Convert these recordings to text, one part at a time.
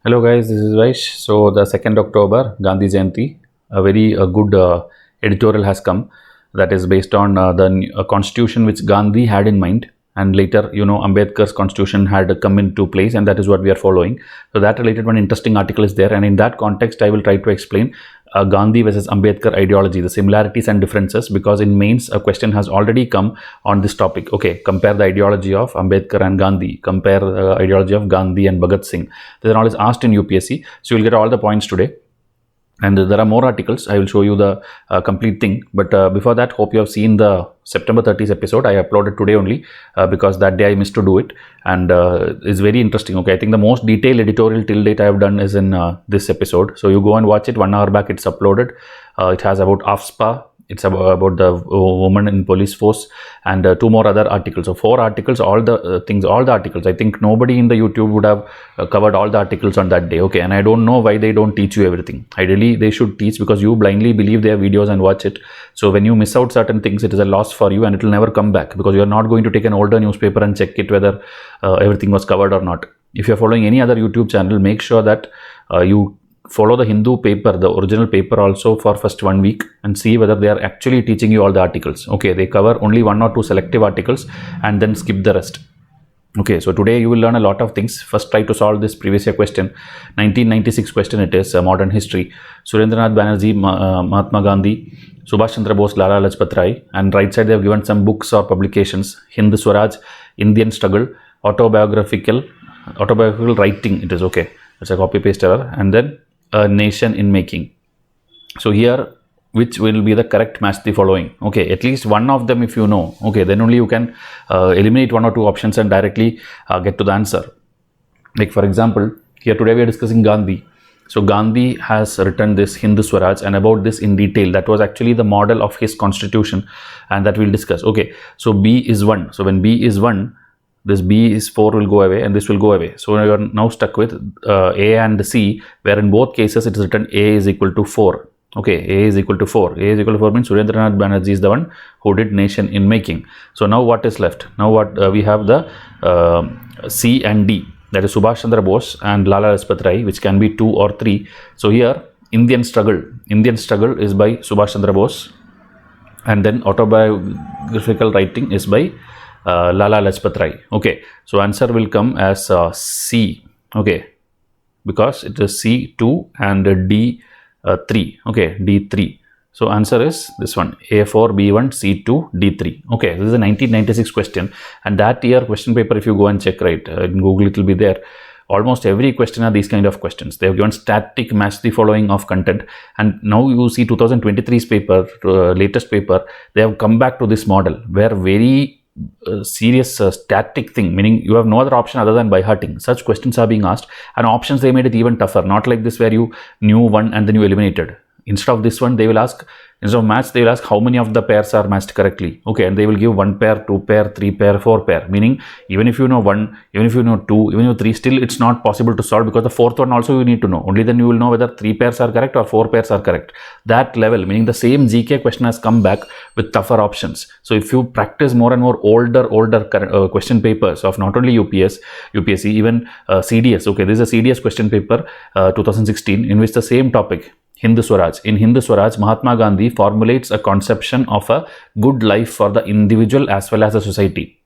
Hello guys, this is Vysh. So the 2nd October, Gandhi Jayanti, a very good editorial has come that is based on the constitution which Gandhi had in mind, and later Ambedkar's constitution had come into place, and that is what we are following. So that related one interesting article is there, and in that context I will try to explain Gandhi versus Ambedkar ideology, the similarities and differences, because in mains a question has already come on this topic. Okay, compare the ideology of Ambedkar and Gandhi, compare the ideology of Gandhi and Bhagat Singh. This is always asked in UPSC, so you'll get all the points today. And there are more articles. I will show you the complete thing. But before that, hope you have seen the September 30th episode. I uploaded today only because that day I missed to do it. And it's very interesting. Okay, I think the most detailed editorial till date I have done is in this episode. So you go and watch it. 1 hour back it's uploaded. It has about AFSPA. It's about the woman in police force, and 2 more other articles. So 4 articles, all the things, all the articles. I think nobody in the YouTube would have covered all the articles on that day. Okay, and I don't know why they don't teach you everything. Ideally, they should teach, because you blindly believe their videos and watch it. So when you miss out certain things, it is a loss for you, and it will never come back, because you are not going to take an older newspaper and check it whether everything was covered or not. If you are following any other YouTube channel, make sure that you follow the Hindu paper, the original paper also, for first 1 week, and see whether they are actually teaching you all the articles. Okay, they cover only 1 or 2 selective articles and then skip the rest. Okay, so today you will learn a lot of things. First, try to solve this previous year question, 1996 question. It is modern history. Surendranath Banerjee, Mahatma Gandhi, Subhash Chandra Bose, Lala Lajpat Rai, and right side they have given some books or publications. Hindu Swaraj, Indian Struggle, autobiographical writing. It is okay. It's a copy paste error. And then a nation in making. So here, which will be the correct match the following? Okay, at least one of them if you know. Okay, then only you can eliminate 1 or 2 options and directly get to the answer. Like for example, here today we are discussing Gandhi. So Gandhi has written this Hindu Swaraj, and about this in detail. That was actually the model of his constitution, and that we'll discuss. Okay, so B is 1. So when B is 1, this B is 4 will go away, and this will go away. So you are now stuck with A and C, where in both cases it is written A is equal to 4. Okay, A is equal to 4. A is equal to 4 means Surendranath Banerjee is the one who did nation in making. So now what is left? Now what we have the C and D, that is Subhash Chandra Bose and Lala Lajpat Rai, which can be 2 or 3. So here Indian Struggle is by Subhash Chandra Bose, and then autobiographical writing is by Lala Lajpat Rai. Okay, so answer will come as C. Okay, because it is C2 and D3. Okay, D3. So answer is this one, A4, B1, C2, D3. Okay, this is a 1996 question, and that year question paper, if you go and check right in Google, it will be there. Almost every question are these kind of questions. They have given static match the following of content, and now you see 2023's paper, latest paper, they have come back to this model where very serious static thing, meaning you have no other option other than by hearting. Such questions are being asked, and options they made it even tougher. Not like this where you knew one and then you eliminated. Instead of this one, they will ask, instead of match, they will ask how many of the pairs are matched correctly. Okay, and they will give 1 pair, 2 pair, 3 pair, 4 pair. Meaning, even if you know 1, even if you know 2, even if you know 3, still it's not possible to solve, because the 4th one also you need to know. Only then you will know whether 3 pairs are correct or 4 pairs are correct. That level, meaning the same GK question has come back with tougher options. So if you practice more and more older question papers of not only UPSC, even CDS. Okay, this is a CDS question paper 2016, in which the same topic, Hindu Swaraj. In Hindu Swaraj, Mahatma Gandhi formulates a conception of a good life for the individual as well as the society.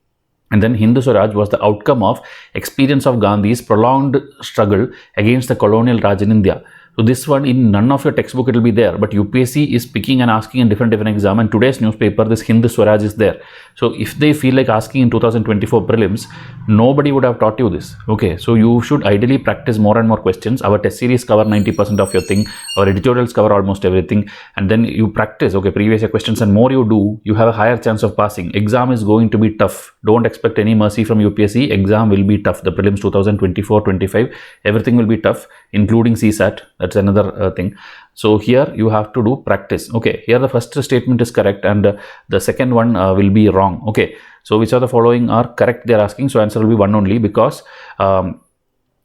And then Hindu Swaraj was the outcome of experience of Gandhi's prolonged struggle against the colonial Raj in India. So this one, in none of your textbook it will be there, but UPSC is picking and asking in different exam, and today's newspaper, this Hindu Swaraj is there. So if they feel like asking in 2024 prelims, nobody would have taught you this. Okay, so you should ideally practice more and more questions. Our test series cover 90% of your thing, our editorials cover almost everything, and then you practice, okay, previous year questions, and more you do, you have a higher chance of passing. Exam is going to be tough. Don't expect any mercy from UPSC. Exam will be tough. The prelims 2024-25, everything will be tough, including CSAT. That's another thing. So here you have to do practice. Okay, here the first statement is correct, and the second one will be wrong. Okay, so which of the following are correct, they are asking. So answer will be 1 only, because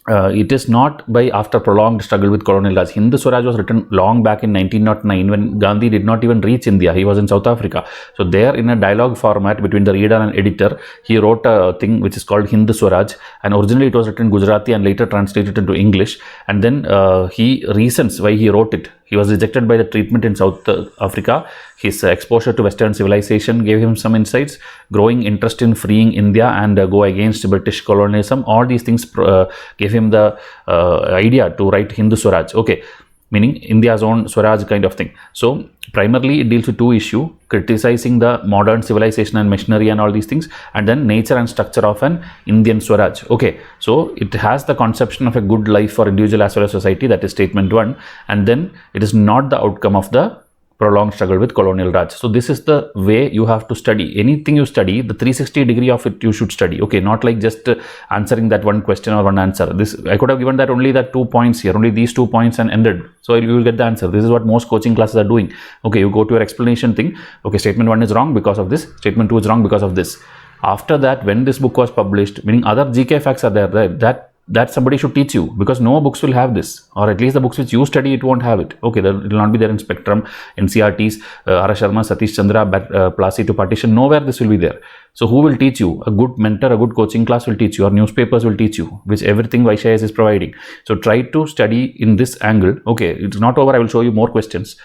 it is not by after prolonged struggle with colonial Raj. Hindu Swaraj was written long back in 1909 when Gandhi did not even reach India. He was in South Africa. So there, in a dialogue format between the reader and editor, he wrote a thing which is called Hindu Swaraj, and originally it was written in Gujarati and later translated into English. And then he reasons why he wrote it. He was rejected by the treatment in South Africa. His exposure to Western civilization gave him some insights. Growing interest in freeing India and go against British colonialism. All these things gave him the idea to write Hindu Swaraj. Okay, meaning India's own Swaraj kind of thing. So primarily it deals with two issues: criticizing the modern civilization and machinery and all these things, and then nature and structure of an Indian Swaraj. Okay, so it has the conception of a good life for individual as well as society. That is statement 1. And then it is not the outcome of the prolonged struggle with colonial Raj. So this is the way you have to study. Anything you study, the 360 degree of it you should study. Okay, not like just answering that one question or one answer. This, I could have given that only that 2 points here, only these 2 points and ended. So you will get the answer. This is what most coaching classes are doing. Okay, you go to your explanation thing. Okay, statement 1 is wrong because of this. Statement 2 is wrong because of this. After that, when this book was published, meaning other GK facts are there, that somebody should teach you, because no books will have this, or at least the books which you study, it won't have it. Okay, it will not be there in Spectrum, NCRTs, R. Sharma, Satish Chandra, Plasi to Partition, nowhere this will be there. So who will teach you? A good mentor, a good coaching class will teach you, or newspapers will teach you, which everything Vysh IAS is providing. So try to study in this angle. Okay, it's not over. I will show you more questions.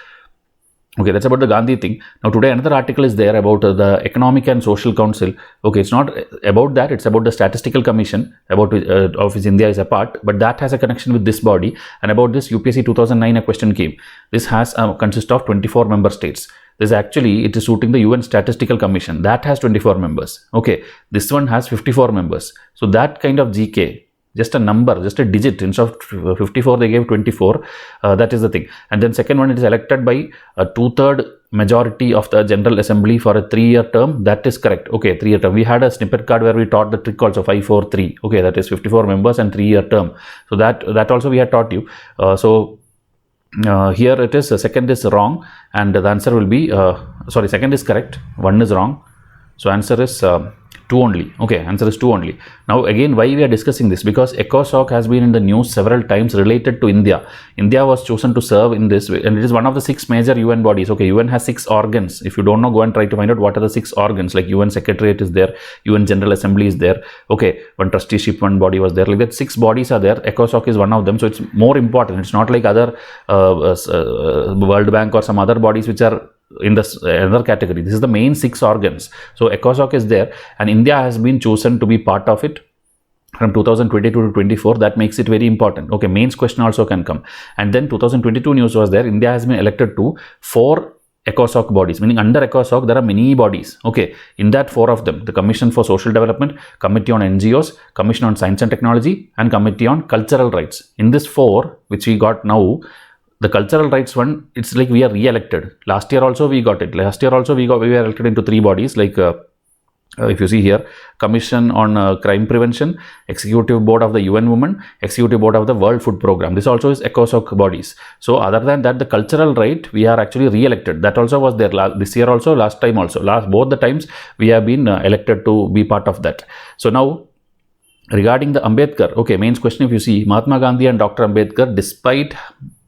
Okay, that's about the Gandhi thing. Now today another article is there about the Economic and Social Council. Okay, it's not about that, it's about the Statistical Commission, about of which India is a part, but that has a connection with this body. And about this UPSC 2009 a question came. This has consists of 24 member states. This actually, it is suiting the UN Statistical Commission. That has 24 members. Okay, this one has 54 members. So that kind of GK, just a number, just a digit, instead of 54 they gave 24. That is the thing. And then second one, it is elected by a 2/3 majority of the General Assembly for a 3-year term. That is correct. Okay, 3-year term. We had a snippet card where we taught the trick also, 5-4-3. Okay, that is 54 members and 3-year term. So that also we had taught you. Here it is, second is wrong, and the answer will be sorry, second is correct, 1 is wrong. So answer is 2 only. Okay, answer is 2 only. Now again, why we are discussing this? Because ECOSOC has been in the news several times related to India. India was chosen to serve in this, and it is one of the 6 major UN bodies. Okay, UN has 6 organs. If you don't know, go and try to find out what are the 6 organs. Like UN Secretariat is there, UN General Assembly is there. Okay, one trusteeship, one body was there. Like that, 6 bodies are there. ECOSOC is one of them. So it's more important. It's not like other World Bank or some other bodies which are in this another category. This is the main 6 organs. So ECOSOC is there, and India has been chosen to be part of it from 2022 to 24. That makes it very important. Okay, mains question also can come. And then 2022 news was there. India has been elected to 4 ECOSOC bodies, meaning under ECOSOC there are many bodies. Okay, in that 4 of them, the Commission for Social Development, Committee on NGOs, Commission on Science and Technology, and Committee on Cultural Rights. In this 4 which we got now, the cultural rights one, it's like we are re-elected. Last year also we got it. Last year also we were elected into 3 bodies, like if you see here, Commission on Crime Prevention, Executive Board of the UN Women, Executive Board of the World Food Program. This also is ECOSOC bodies. So other than that, the cultural right, we are actually re-elected. That also was there this year also, last time also. Both the times we have been elected to be part of that. So now, regarding the Ambedkar, okay, mains question, if you see, Mahatma Gandhi and Dr. Ambedkar, despite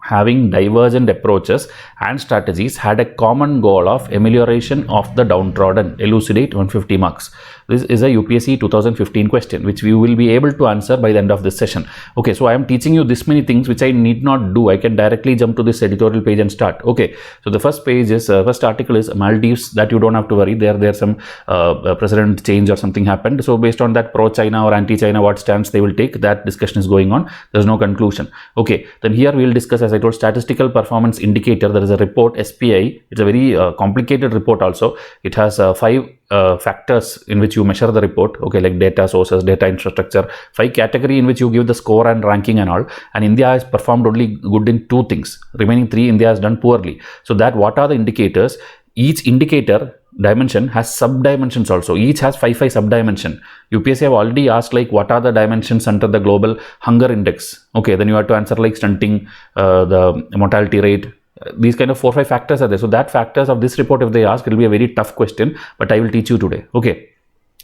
having divergent approaches and strategies, had a common goal of amelioration of the downtrodden. Elucidate, 150 marks. This is a UPSC 2015 question, which we will be able to answer by the end of this session. Okay, so I am teaching you this many things which I need not do. I can directly jump to this editorial page and start. Okay, so the first page is, first article is Maldives, that you don't have to worry. There's some president change or something happened. So based on that, pro-China or anti-China, what stance they will take, that discussion is going on. There's no conclusion. Okay, then here we will discuss, as I told, statistical performance indicator. There is a report, SPI. It's a very complicated report also. It has 5 factors in which you measure the report. Okay, like data sources, data infrastructure, 5 category in which you give the score and ranking and all. And India has performed only good in 2 things. Remaining 3 India has done poorly. So that, what are the indicators? Each indicator dimension has sub-dimensions also. Each has 5 sub-dimension. UPSC have already asked like what are the dimensions under the global hunger index. Okay, then you have to answer like stunting, the mortality rate. These kind of 4-5 factors are there. So that factors of this report, if they ask, it will be a very tough question, but I will teach you today. Okay.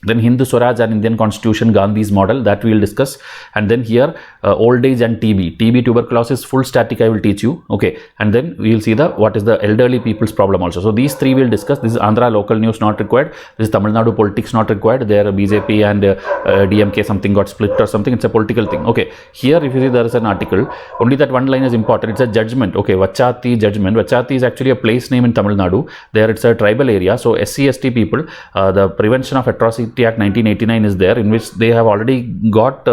Then Hindu Swaraj and Indian Constitution, Gandhi's model, that we will discuss. And then here old age and TB, tuberculosis, full static I will teach you. Okay, and then we will see what is the elderly people's problem also. So these three we will discuss. This is Andhra local news, not required. This is Tamil Nadu politics, not required. There BJP and DMK something got split or something. It's a political thing. Okay, here if you see there is an article, only that one line is important. It's a judgment. Okay, Vachati judgment. Vachati is actually a place name in Tamil Nadu. There it's a tribal area. So SC/ST people, the Prevention of Atrocity Act 1989 is there, in which they have already got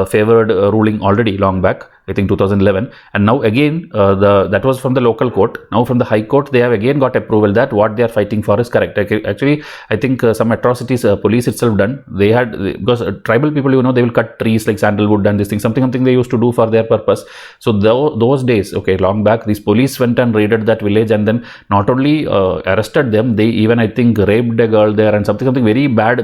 favored ruling already long back, I think 2011, and now again that was from the local court. Now from the High Court they have again got approval that what they are fighting for is correct. Actually I think some atrocities police itself done. They had, because tribal people, you know, they will cut trees like sandalwood and this thing, something they used to do for their purpose. So those days, okay, long back, these police went and raided that village, and then not only arrested them, they even I think raped a girl there, and something very bad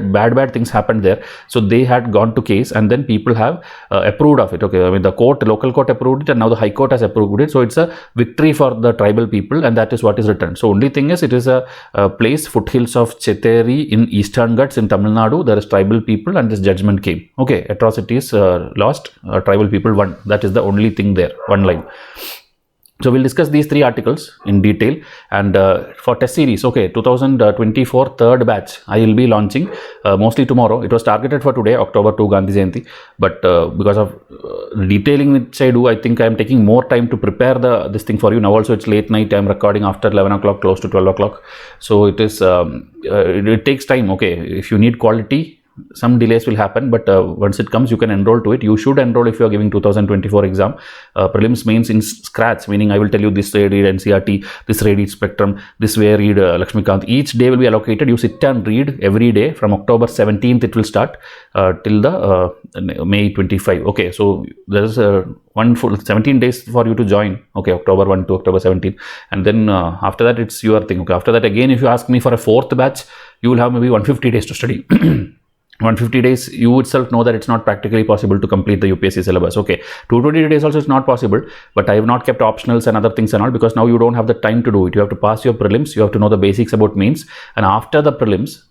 things happened there. So they had gone to case, and then people have approved of it. Okay, I mean the local court approved it, and now the High Court has approved it. So it's a victory for the tribal people, and that is what is written. So only thing is, it is a place, foothills of Cheteri in Eastern Ghats in Tamil Nadu. There is tribal people, and this judgment came. Okay, atrocities lost, tribal people won. That is the only thing there, one line. So we'll discuss these three articles in detail. And for test series, okay, 2024 third batch I will be launching mostly tomorrow. It was targeted for today, October 2, Gandhi Jayanti, but because of detailing which I do, I think I am taking more time to prepare this thing for you. Now also it's late night, I am recording after 11 o'clock, close to 12 o'clock. So it is, it takes time. Okay, if you need quality, some delays will happen, but once it comes, you can enroll to it. You should enroll if you are giving 2024 exam, prelims, mains in scratch, meaning I will tell you this way read NCERT, this read Spectrum, this way read Lakshmikant. Each day will be allocated. You sit and read every day from October 17th it will start till the May 25. Okay, so there is one full 17 days for you to join. Okay, October 1 to October 17th, and then after that it's your thing. Okay, after that again, if you ask me for a fourth batch, you will have maybe 150 days to study. 150 days, you itself know that it's not practically possible to complete the UPSC syllabus. Okay, 220 days also is not possible, but I have not kept optionals and other things and all, because now you don't have the time to do it. You have to pass your prelims, you have to know the basics about mains, and after the prelims,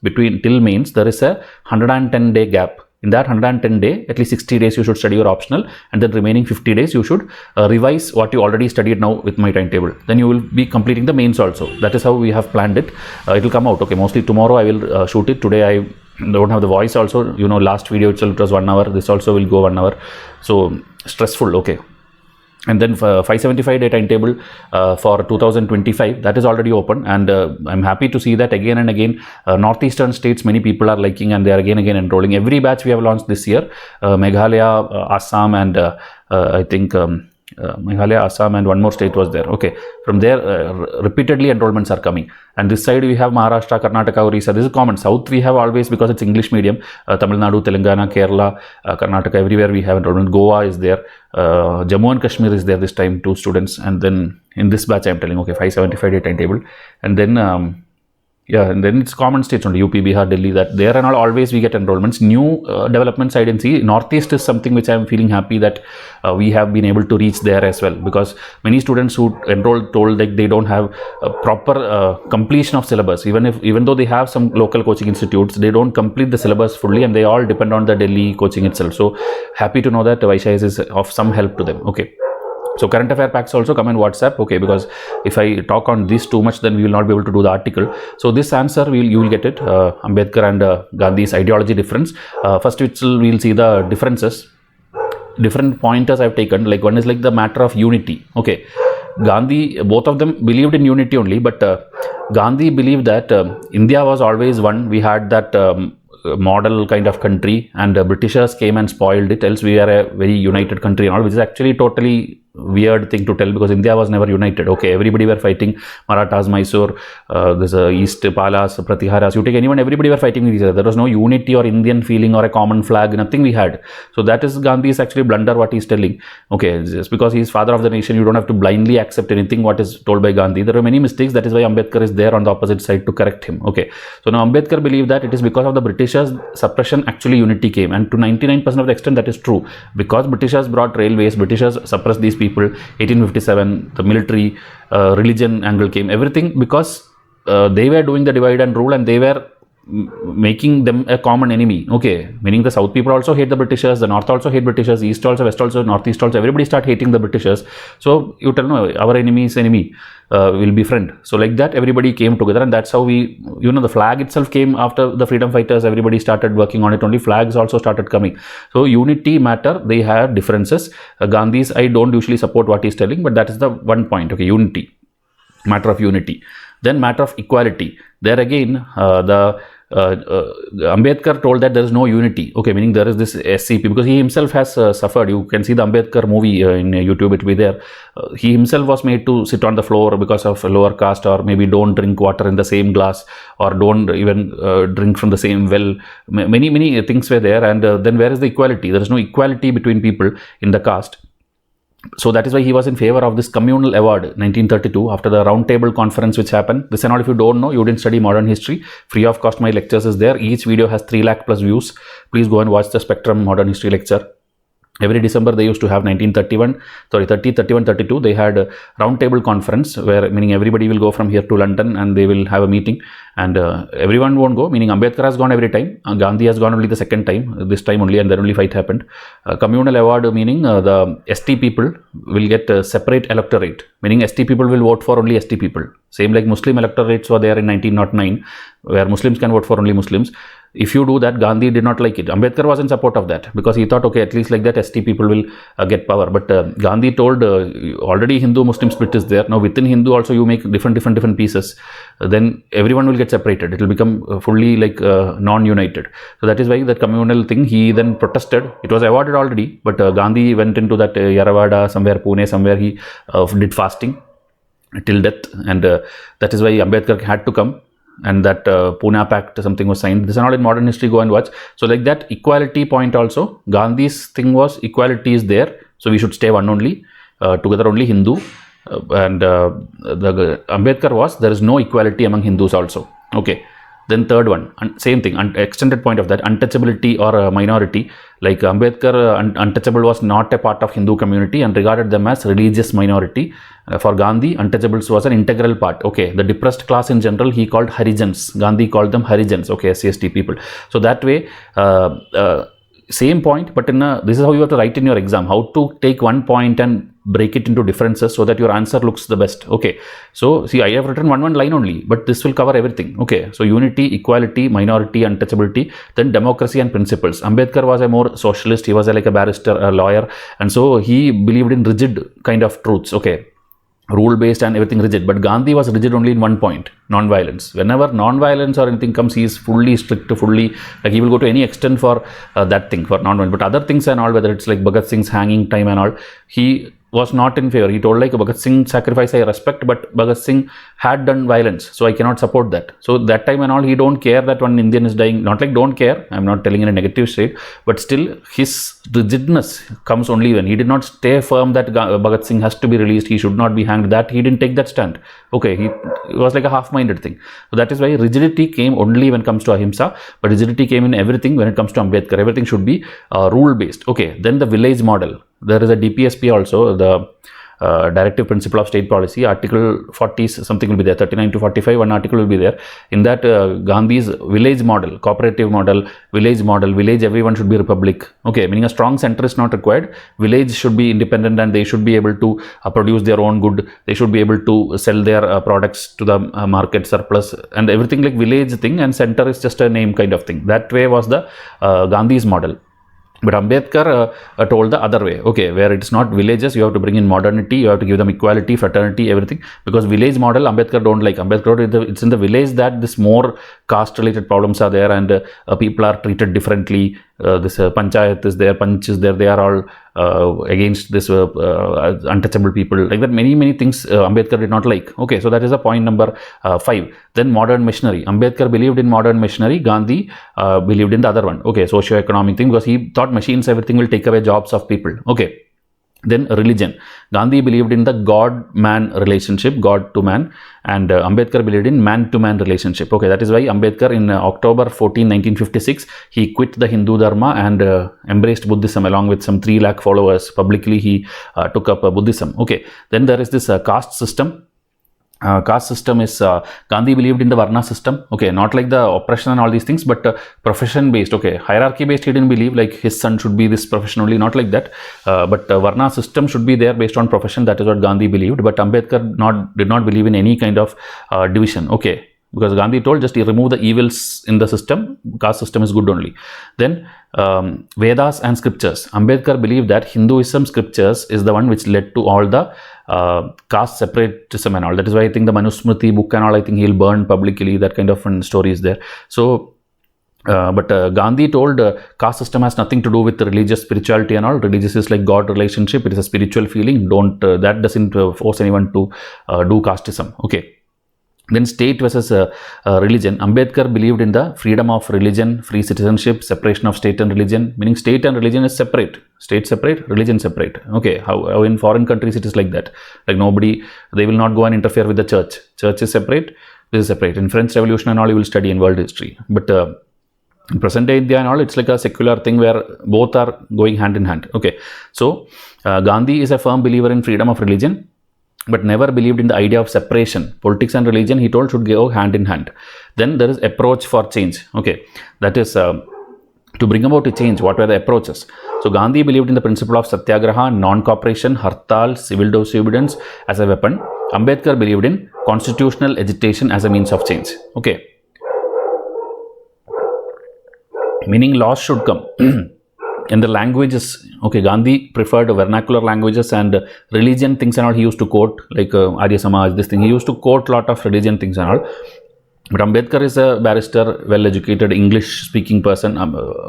till mains, there is a 110-day gap. In that 110 day, at least 60 days you should study your optional, and then remaining 50 days you should revise what you already studied now with my timetable. Then you will be completing the mains also. That is how we have planned it. It will come out. Okay, mostly tomorrow I will shoot it. Today I don't have the voice also. You know, last video itself it was 1 hour. This also will go 1 hour. So stressful. Okay. And then 575 day timetable for 2025, that is already open, and I'm happy to see that again and again northeastern states many people are liking, and they are again enrolling. Every batch we have launched this year, Meghalaya, Assam, and I think Meghalaya, Assam, and one more state was there. Okay, from there repeatedly enrollments are coming. And this side we have Maharashtra, Karnataka, Orissa. This is common. South we have always, because it's English medium, Tamil Nadu, Telangana, Kerala, Karnataka, everywhere we have enrollment. Goa is there, Jammu and Kashmir is there this time, 2 students. And then in this batch I am telling, okay, 575 day timetable, and then yeah, and then it's common states only, UP, Bihar, Delhi, that there and all always we get enrollments. New developments I didn't see. Northeast is something which I am feeling happy that we have been able to reach there as well, because many students who enrolled told that they don't have a proper completion of syllabus. Even though they have some local coaching institutes, they don't complete the syllabus fully, and they all depend on the Delhi coaching itself. So happy to know that Vysh is of some help to them. Okay. So current affair packs also come in WhatsApp, okay, because if I talk on this too much, then we will not be able to do the article. So this answer, you will get it, Ambedkar and Gandhi's ideology difference. First we'll see the differences, different pointers I've taken. Like one is like the matter of unity. Okay, Gandhi, both of them believed in unity only, but Gandhi believed that India was always one. We had that model kind of country, and Britishers came and spoiled it, else we are a very united country and all, which is actually totally weird thing to tell, because India was never united. Okay, everybody were fighting, Marathas, Mysore, there's East Palas, Pratiharas, you take anyone, everybody were fighting with each other. There was no unity or Indian feeling or a common flag, nothing we had. So that is Gandhi's actually blunder what he's telling. Okay, just because he's father of the nation, you don't have to blindly accept anything what is told by Gandhi. There are many mistakes. That is why Ambedkar is there on the opposite side to correct him. Okay, so now Ambedkar believed that it is because of the Britishers suppression actually unity came, and to 99% of the extent that is true, because Britishers brought railways, Britishers suppressed these people, 1857, the military, religion angle came, everything because they were doing the divide and rule, and they were making them a common enemy. Okay, meaning the South people also hate the Britishers, the North also hate Britishers, East also, West also, Northeast also, everybody start hating the Britishers. So you tell, no, our enemy is enemy, will be friend. So like that, everybody came together, and that's how we, the flag itself came after the freedom fighters. Everybody started working on it. Only flags also started coming. So unity matter. They have differences. Gandhi's, I don't usually support what he's telling, but that is the one point. Okay, unity, matter of unity. Then matter of equality. There again, Ambedkar told that there is no unity. Okay, meaning there is this SCP, because he himself has suffered. You can see the Ambedkar movie in YouTube, it will be there. He himself was made to sit on the floor because of lower caste, or maybe don't drink water in the same glass, or don't even drink from the same well. Many things were there, and then where is the equality? There is no equality between people in the caste. So that is why he was in favor of this communal award 1932 after the round table conference which happened. This and all, if you don't know, you didn't study modern history, free of cost my lectures is there. Each video has 3 lakh plus views. Please go and watch the Spectrum modern history lecture. Every December they used to have 32, they had a round table conference where, meaning everybody will go from here to London and they will have a meeting, and everyone won't go, meaning Ambedkar has gone every time, Gandhi has gone only the second time, this time only, and then only fight happened. Communal award, meaning the ST people will get a separate electorate, meaning ST people will vote for only ST people. Same like Muslim electorates were there in 1909, where Muslims can vote for only Muslims. If you do that, Gandhi did not like it. Ambedkar was in support of that because he thought, okay, at least like that ST people will get power. But Gandhi told, already Hindu-Muslim split is there. Now within Hindu also you make different pieces. Then everyone will get separated. It will become fully like non-united. So that is why that communal thing, he then protested. It was awarded already, but Gandhi went into that Yaravada, somewhere Pune, somewhere he did fasting till death. And that is why Ambedkar had to come. And that Pune Pact, something was signed. This is all in modern history, go and watch. So like that equality point also, Gandhi's thing was equality is there, so we should stay one only, together only Hindu. And the Ambedkar was, there is no equality among Hindus also. Okay. Then third one, same thing, extended point of that, untouchability or a minority. Like Ambedkar, untouchable was not a part of Hindu community and regarded them as religious minority. For Gandhi, untouchables was an integral part. Okay, the depressed class in general, he called Harijans. Gandhi called them Harijans, okay, SCST people. So that way, same point, but in a, this is how you have to write in your exam, how to take one point and break it into differences so that your answer looks the best. Okay, so see, I have written one line only, but this will cover everything. Okay, so unity, equality, minority, untouchability, then democracy and principles. Ambedkar was a more socialist, he was like a barrister, a lawyer, and so he believed in rigid kind of truths. Okay, rule based and everything rigid, but Gandhi was rigid only in one point, non-violence. Whenever non-violence or anything comes, he is fully strict, fully, like he will go to any extent for that thing, for non-violence. But other things and all, whether it's like Bhagat Singh's hanging time and all, he was not in favor. He told like Bhagat Singh sacrifice I respect, but Bhagat Singh had done violence, so I cannot support that. So that time and all, he don't care that one Indian is dying, not like don't care, I'm not telling in a negative state, but still his rigidness comes only when he did not stay firm that Bhagat Singh has to be released, he should not be hanged, that he didn't take that stand. Okay, it was like a half-minded thing. So that is why rigidity came only when it comes to ahimsa, but rigidity came in everything when it comes to Ambedkar. Everything should be rule-based. Okay, then the village model. There is a DPSP also, the Directive Principle of State Policy, Article 40 something will be there, 39 to 45, one article will be there. In that Gandhi's village model, cooperative model, village everyone should be republic. Okay, meaning a strong center is not required. Village should be independent and they should be able to produce their own good. They should be able to sell their products to the market surplus and everything, like village thing, and center is just a name kind of thing. That way was the Gandhi's model. But Ambedkar told the other way, okay, where it's not villages, you have to bring in modernity, you have to give them equality, fraternity, everything. Because village model, Ambedkar don't like. Ambedkar, it's in the village that this more caste-related problems are there and people are treated differently. This panchayat is there, panch is there, they are all against this untouchable people. Like that, many things Ambedkar did not like. Okay, so that is the point number 5. Then modern machinery. Ambedkar believed in modern machinery, Gandhi believed in the other one. Okay, socio-economic thing, because he thought machines, everything will take away jobs of people. Okay. Then religion. Gandhi believed in the God-man relationship, God to man, and Ambedkar believed in man-to-man relationship. Okay, that is why Ambedkar in October 14, 1956, he quit the Hindu Dharma and embraced Buddhism along with some 3 lakh followers. Publicly, he took up Buddhism. Okay, then there is this caste system. caste system is Gandhi believed in the Varna system. Okay, not like the oppression and all these things, but profession based. Okay, hierarchy based. He didn't believe like his son should be this profession only, not like that. But Varna system should be there based on profession. That is what Gandhi believed. But Ambedkar did not believe in any kind of division. Okay. Because Gandhi told just remove the evils in the system, caste system is good only. Then Vedas and scriptures. Ambedkar believed that Hinduism scriptures is the one which led to all the caste separatism and all. That is why I think the Manusmriti book and all, I think he'll burn publicly. That kind of story is there. So, but Gandhi told caste system has nothing to do with religious spirituality and all. Religious is like God relationship. It is a spiritual feeling. That doesn't force anyone to do casteism. Okay. Then state versus religion. Ambedkar believed in the freedom of religion, free citizenship, separation of state and religion, meaning state and religion is separate. State separate, religion separate. Okay, how in foreign countries it is like that. Like nobody, they will not go and interfere with the church. Church is separate, this is separate. In French Revolution and all, you will study in world history. But in present day India and all, it's like a secular thing where both are going hand in hand. Okay, so Gandhi is a firm believer in freedom of religion, but never believed in the idea of separation. Politics and religion, he told, should go hand in hand. Then there is approach for change. Okay, that is to bring about a change. What were the approaches? So Gandhi believed in the principle of satyagraha, non-cooperation, hartal, civil disobedience as a weapon. Ambedkar believed in constitutional agitation as a means of change. Okay, meaning laws should come. And the languages, okay, Gandhi preferred vernacular languages and religion things and all. He used to quote like Arya Samaj, this thing. He used to quote a lot of religion things and all. But Ambedkar is a barrister, well-educated, English-speaking person.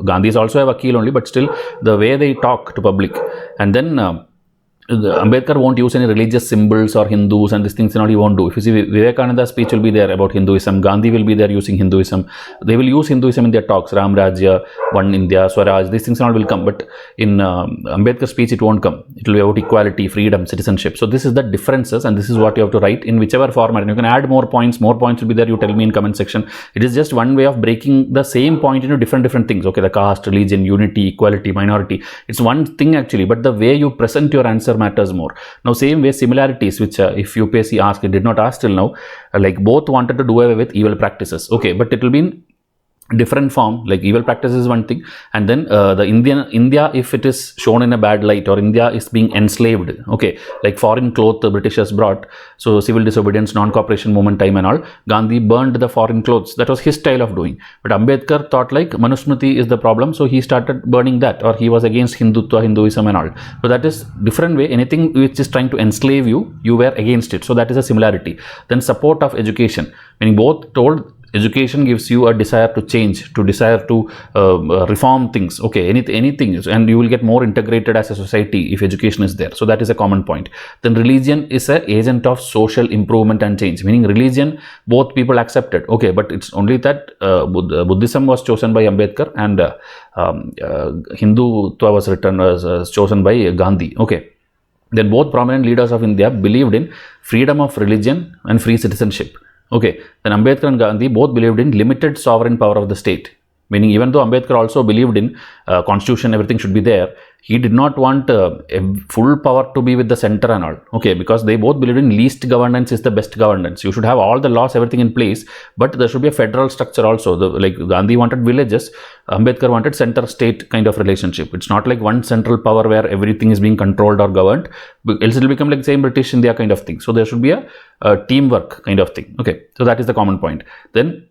Gandhi is also a vakil only, but still the way they talk to public. And then Ambedkar won't use any religious symbols or Hindus and these things and all. He won't do. If you see Vivekananda's speech will be there about Hinduism. Gandhi will be there using Hinduism. They will use Hinduism in their talks. Ram Rajya, One India, Swaraj. These things and all will come. But in Ambedkar's speech, it won't come. It will be about equality, freedom, citizenship. So this is the differences, and this is what you have to write in whichever format. And you can add more points. More points will be there. You tell me in comment section. It is just one way of breaking the same point into different things. Okay, the caste, religion, unity, equality, minority. It's one thing actually, but the way you present your answer matters more. Now same way similarities, which if UPSC asked, it did not ask till now, like both wanted to do away with evil practices. Okay, but it will be in different form. Like evil practice is one thing, and then the India, if it is shown in a bad light, or India is being enslaved, okay, like foreign clothes the Britishers brought, so civil disobedience, non-cooperation movement time and all, Gandhi burned the foreign clothes. That was his style of doing. But Ambedkar thought like Manusmriti is the problem, so he started burning that, or he was against Hindutva, Hinduism and all. So that is different way. Anything which is trying to enslave you, you were against it. So that is a similarity. Then support of education, meaning both told education gives you a desire to change, to desire to reform things. Okay, anything, and you will get more integrated as a society if education is there. So that is a common point. Then religion is an agent of social improvement and change, meaning religion both people accepted. Okay, but it's only that Buddhism was chosen by Ambedkar and Hindutva was chosen by Gandhi. Okay. Then both prominent leaders of India believed in freedom of religion and free citizenship. Okay, then Ambedkar and Gandhi both believed in limited sovereign power of the state, meaning even though Ambedkar also believed in constitution, everything should be there, he did not want full power to be with the center and all. Okay, because they both believed in least governance is the best governance. You should have all the laws, everything in place, but there should be a federal structure also. Like Gandhi wanted villages, Ambedkar wanted center-state kind of relationship. It's not like one central power where everything is being controlled or governed, else it will become like same British India kind of thing. So there should be a teamwork kind of thing. Okay, so that is the common point. Then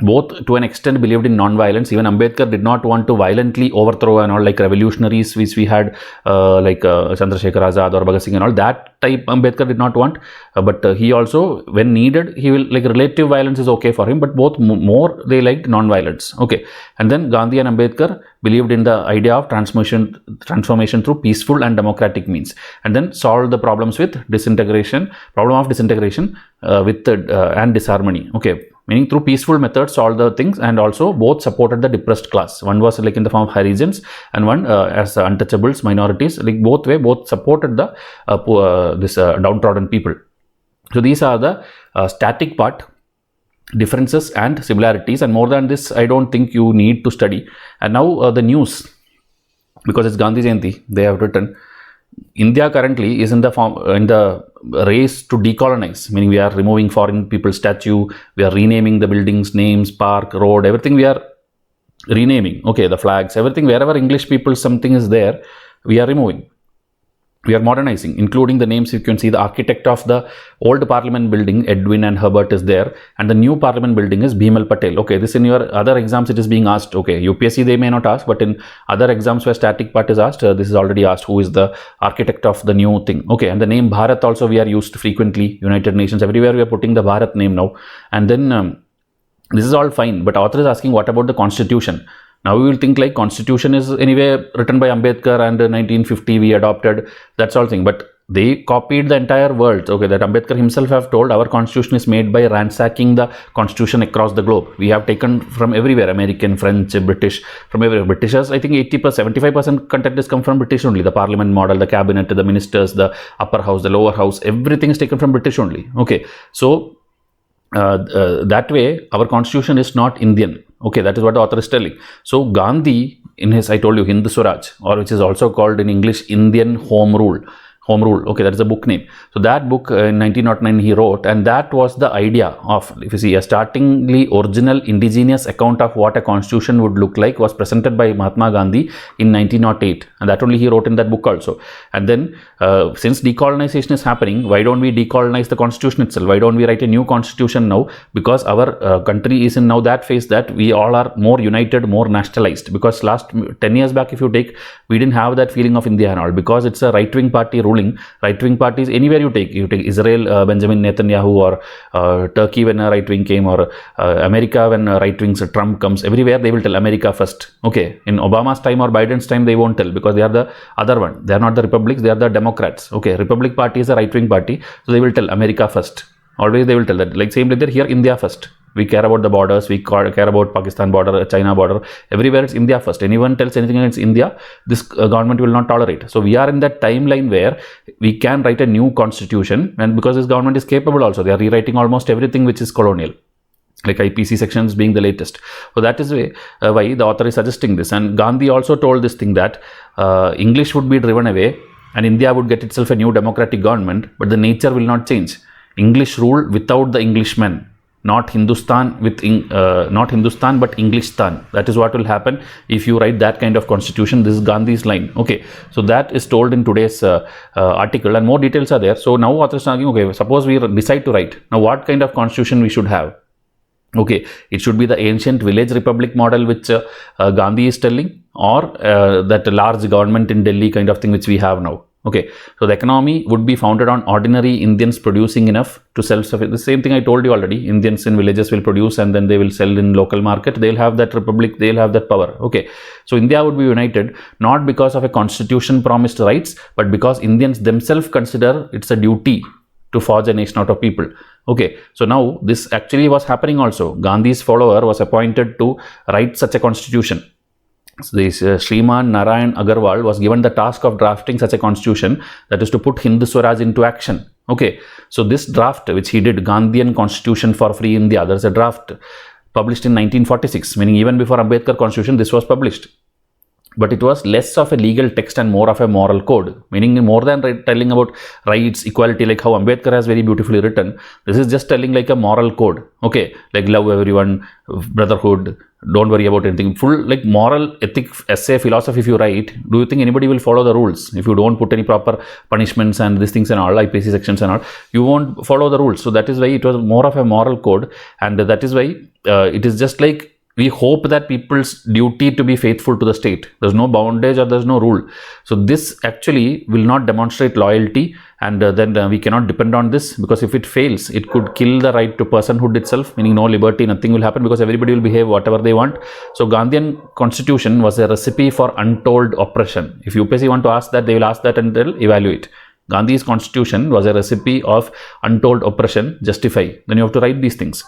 both to an extent believed in non-violence. Even Ambedkar did not want to violently overthrow and all, like revolutionaries which we had like Chandrasekhar Azad or Bhagat Singh and all, that type Ambedkar did not want. But he also, when needed, he will, like relative violence is okay for him, but both more they liked non-violence. Okay, and then Gandhi and Ambedkar believed in the idea of transformation through peaceful and democratic means, and then solve the problems with disintegration, problem of disintegration and disharmony. Okay, meaning through peaceful methods solve the things, and also both supported the depressed class. One was like in the form of Harijans and one as untouchables, minorities. Like both supported the downtrodden people. So these are the static part, differences and similarities, and more than this I don't think you need to study. And now the news, because it's Gandhi Jayanti, they have written India currently is in the race to decolonize, meaning we are removing foreign people's statue, we are renaming the buildings, names, park, road, everything we are renaming. Okay, the flags, everything, wherever English people something is there, we are removing. We are modernizing, including the names. You can see the architect of the old parliament building, Edwin and Herbert, is there, and the new parliament building is Bhimal Patel. Okay, this in your other exams it is being asked. Okay, UPSC they may not ask, but in other exams where static part is asked, this is already asked, who is the architect of the new thing. Okay, and the name Bharat also we are used frequently, United Nations, everywhere we are putting the Bharat name now. And then this is all fine, but author is asking, what about the constitution? Now we will think like constitution is anyway written by Ambedkar and 1950 we adopted, that's all thing. But they copied the entire world. Okay, that Ambedkar himself have told our constitution is made by ransacking the constitution across the globe. We have taken from everywhere, American, French, British, from everywhere. Britishers, I think 80%, 75% content has come from British only. The parliament model, the cabinet, the ministers, the upper house, the lower house, everything is taken from British only. Okay, so that way our constitution is not Indian. Okay, that is what the author is telling. So Gandhi, in his, I told you, Hindu Swaraj, or which is also called in English Indian Home Rule. Okay, that is a book name. So that book in 1909 he wrote, and that was the idea of, if you see, a startingly original indigenous account of what a constitution would look like was presented by Mahatma Gandhi in 1908, and that only he wrote in that book also. And then since decolonization is happening, why don't we decolonize the constitution itself? Why don't we write a new constitution now? Because our country is in now that phase that we all are more united, more nationalized. Because last 10 years back, if you take, we didn't have that feeling of India and all, because it's a right-wing party ruling. Right-wing parties anywhere you take Israel, Benjamin Netanyahu, or Turkey when a right-wing came, or America when a right-wing Trump comes, everywhere they will tell America first. Okay, in Obama's time or Biden's time they won't tell, because they are the other one. They are not the Republics, they are the Democrats. Okay, Republic Party is a right-wing party, so they will tell America first. Always they will tell that. Like same like they're here, India first. We care about the borders, we care about Pakistan border, China border, everywhere it's India first. Anyone tells anything against India, this government will not tolerate. So we are in that timeline where we can write a new constitution, and because this government is capable also, they are rewriting almost everything which is colonial, like IPC sections being the latest. So that is why the author is suggesting this. And Gandhi also told this thing that English would be driven away and India would get itself a new democratic government, but the nature will not change. English rule without the Englishmen. Not Hindustan with not Hindustan but Englistan. That is what will happen if you write that kind of constitution. This is Gandhi's line. Okay, so that is told in today's article, and more details are there. So now author is arguing, okay, suppose we decide to write, now what kind of constitution we should have? Okay, it should be the ancient village republic model which Gandhi is telling, or that large government in Delhi kind of thing which we have now. Okay, so the economy would be founded on ordinary Indians producing enough to self-sufficient. The same thing I told you already. Indians in villages will produce and then they will sell in local market. They'll have that republic, they'll have that power. Okay, so India would be united not because of a constitution promised rights, but because Indians themselves consider it's a duty to forge a nation out of people. Okay, so now this actually was happening also. Gandhi's follower was appointed to write such a constitution. So this Sriman Narayan Agarwal was given the task of drafting such a constitution, that is to put Hindu Swaraj into action. Okay, so this draft which he did, Gandhian Constitution for Free India, there's a draft published in 1946, meaning even before Ambedkar Constitution this was published. But it was less of a legal text and more of a moral code, meaning more than telling about rights, equality, like how Ambedkar has very beautifully written. This is just telling like a moral code. Okay, like love everyone, brotherhood, don't worry about anything. Full like moral, ethic, essay, philosophy if you write, do you think anybody will follow the rules? If you don't put any proper punishments and these things and all, IPC sections and all, you won't follow the rules. So that is why it was more of a moral code, and that is why it is just like, we hope that people's duty to be faithful to the state. There's no bondage or there's no rule. So this actually will not demonstrate loyalty, and then we cannot depend on this, because if it fails, it could kill the right to personhood itself, meaning no liberty, nothing will happen, because everybody will behave whatever they want. So Gandhian constitution was a recipe for untold oppression. If UPSC want to ask that, they will ask that and they'll evaluate. Gandhi's constitution was a recipe of untold oppression. Justify. Then you have to write these things.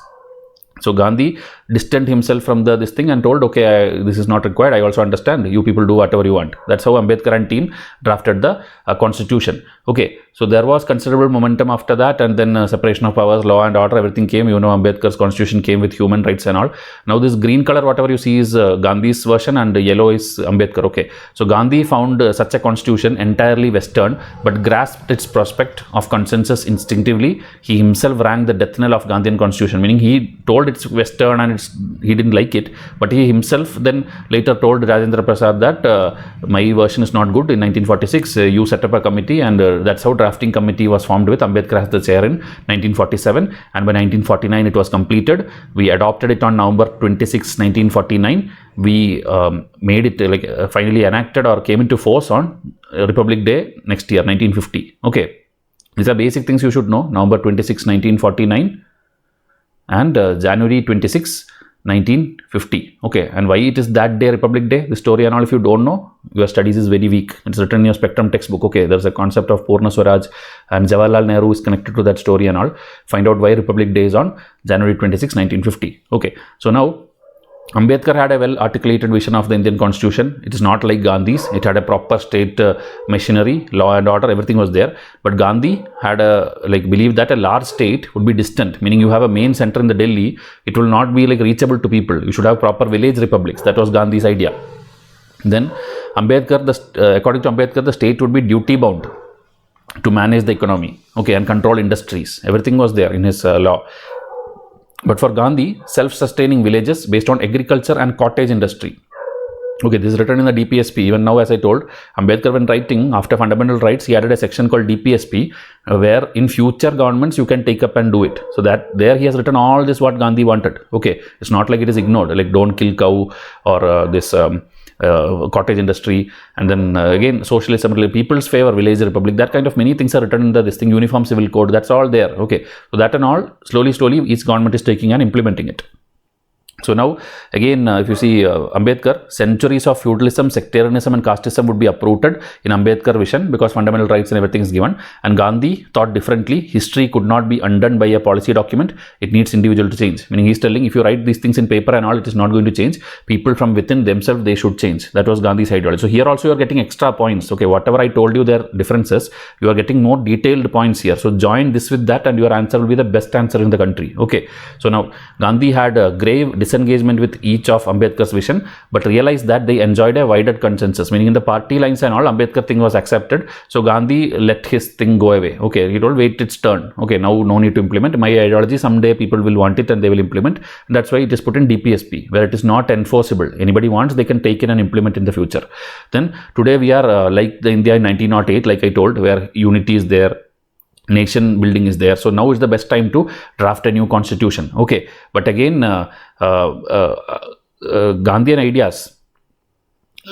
So Gandhi distant himself from this thing and told, okay, this is not required, I also understand, you people do whatever you want. That's how Ambedkar and team drafted the constitution. Okay, so there was considerable momentum after that, and then separation of powers, law and order, everything came. Ambedkar's constitution came with human rights and all. Now this green color, whatever you see, is Gandhi's version, and yellow is Ambedkar. Okay, so Gandhi found such a constitution entirely Western, but grasped its prospect of consensus instinctively. He himself rang the death knell of Gandhian constitution, meaning he told it's Western and he didn't like it, but he himself then later told Rajendra Prasad that my version is not good. In 1946, you set up a committee, and that's how drafting committee was formed with Ambedkar as the chair in 1947, and by 1949 it was completed. We adopted it on November 26, 1949. We made it finally enacted or came into force on Republic Day next year, 1950. Okay, these are basic things you should know. November 26, 1949 and January 26, 1950. Okay, and why it is that day, Republic Day, the story and all, if you don't know, your studies is very weak. It's written in your spectrum textbook. Okay, there's a concept of Purna Swaraj, and Jawaharlal Nehru is connected to that story and all. Find out why Republic Day is on January 26, 1950. Okay, so now Ambedkar had a well-articulated vision of the Indian constitution. It is not like Gandhi's. It had a proper state machinery, law and order, everything was there. But Gandhi had believed that a large state would be distant, meaning you have a main center in the Delhi, it will not be reachable to people. You should have proper village republics. That was Gandhi's idea. Then Ambedkar, according to Ambedkar, the state would be duty-bound to manage the economy, okay, and control industries. Everything was there in his law. But for Gandhi, self-sustaining villages based on agriculture and cottage industry. Okay, this is written in the DPSP. Even now, as I told, Ambedkar, when writing after fundamental rights, he added a section called DPSP, where in future governments you can take up and do it. So that there he has written all this what Gandhi wanted. Okay, it's not like it is ignored, like don't kill cow or this cottage industry, and then again socialism, people's favor, village republic, that kind of many things are written in this thing, uniform civil code, that's all there. Okay, so that and all, slowly each government is taking and implementing it. So now again, if you see Ambedkar, centuries of feudalism, sectarianism and casteism would be uprooted in Ambedkar vision because fundamental rights and everything is given. And Gandhi thought differently. History could not be undone by a policy document. It needs individual to change. Meaning he's telling if you write these things in paper and all, it is not going to change. People from within themselves, they should change. That was Gandhi's ideology. So here also you are getting extra points. Okay, whatever I told you their differences, you are getting more detailed points here. So join this with that and your answer will be the best answer in the country. Okay, so now Gandhi had a grave disengagement with each of Ambedkar's vision, but realized that they enjoyed a wider consensus, meaning in the party lines and all, Ambedkar thing was accepted. So Gandhi let his thing go away. Okay, he told wait its turn. Okay, now no need to implement my ideology. Someday people will want it and they will implement. That's why it is put in DPSP, where it is not enforceable. Anybody wants, they can take it and implement in the future. Then today we are like the India in 1908, like I told, where unity is there, nation building is there. So now is the best time to draft a new constitution. Okay, but again Gandhian ideas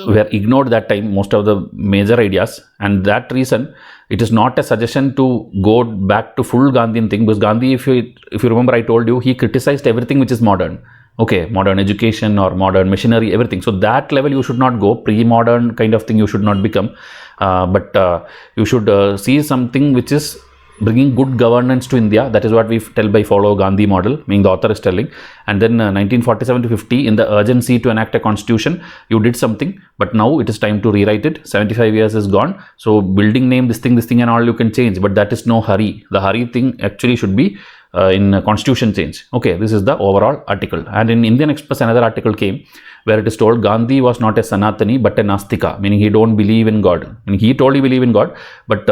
were ignored that time, most of the major ideas, and that reason it is not a suggestion to go back to full Gandhian thing, because Gandhi, if you remember, I told you he criticized everything which is modern. Okay, modern education or modern machinery, everything. So that level you should not go, pre-modern kind of thing you should not become, but you should see something which is bringing good governance to India. That is what we tell by follow Gandhi model, meaning the author is telling. And then 1947 to 50, in the urgency to enact a constitution, you did something, but now it is time to rewrite it. 75 years is gone. So building name, this thing and all you can change, but that is no hurry. The hurry thing actually should be in constitution change. Okay, this is the overall article. And in Indian Express, another article came where it is told Gandhi was not a Sanatani but a Nastika, meaning he don't believe in God. And he told he believe in God, but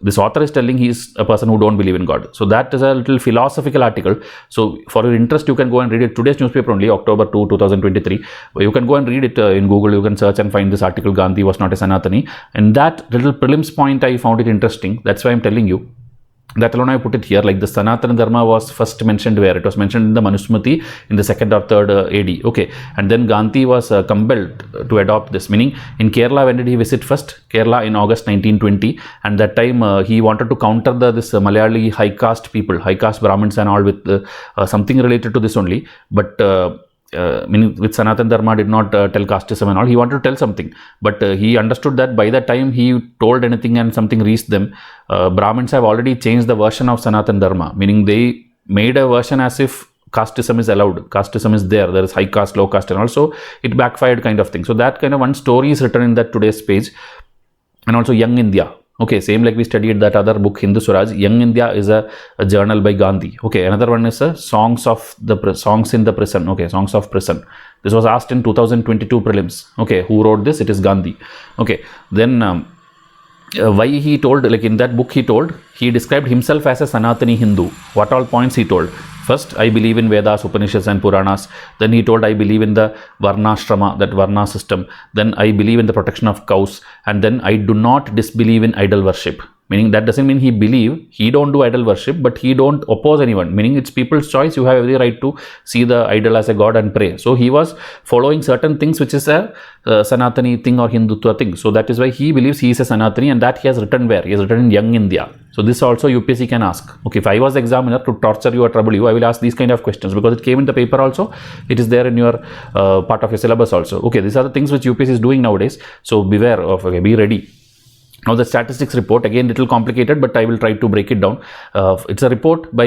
this author is telling he is a person who don't believe in God. So that is a little philosophical article. So for your interest, you can go and read it. Today's newspaper only, October 2, 2023. You can go and read it in Google. You can search and find this article, Gandhi was not a Sanatani. And that little prelims point, I found it interesting. That's why I'm telling you. That alone I put it here, like the Sanatana Dharma was first mentioned where? It was mentioned in the Manusmriti in the 2nd or 3rd AD. Okay, and then Gandhi was compelled to adopt this, meaning in Kerala, when did he visit first? Kerala in August 1920, and that time he wanted to counter this Malayali high caste people, high caste Brahmins and all with something related to this only, but meaning with Sanatana Dharma did not tell casteism and all. He wanted to tell something, but he understood that by the time he told anything and something reached them, Brahmins have already changed the version of Sanatana Dharma, meaning they made a version as if casteism is allowed, casteism is there is high caste, low caste, and also it backfired kind of thing. So that kind of one story is written in that today's page. And also Young India. Okay, same like we studied that other book, Hindu Swaraj. Young India is a journal by Gandhi. Okay, another one is Songs in the Prison. Okay, Songs of Prison. This was asked in 2022 prelims. Okay, who wrote this? It is Gandhi. Okay, then why he told, like in that book he described himself as a Sanatani Hindu. What all points he told? First, I believe in Vedas, Upanishads and Puranas. Then he told, I believe in the Varnashrama, that Varna system. Then I believe in the protection of cows. And then I do not disbelieve in idol worship. Meaning that doesn't mean he don't do idol worship, but he don't oppose anyone. Meaning it's people's choice. You have every right to see the idol as a god and pray. So he was following certain things which is a Sanatani thing or Hindutva thing. So that is why he believes he is a Sanatani, and that he has written where? He has written in Young India. So this also UPSC can ask. Okay, if I was the examiner to torture you or trouble you, I will ask these kind of questions because it came in the paper also. It is there in your part of your syllabus also. Okay, these are the things which UPSC is doing nowadays. So beware of, okay, be ready. Now the statistics report, again little complicated, but I will try to break it down. It's a report by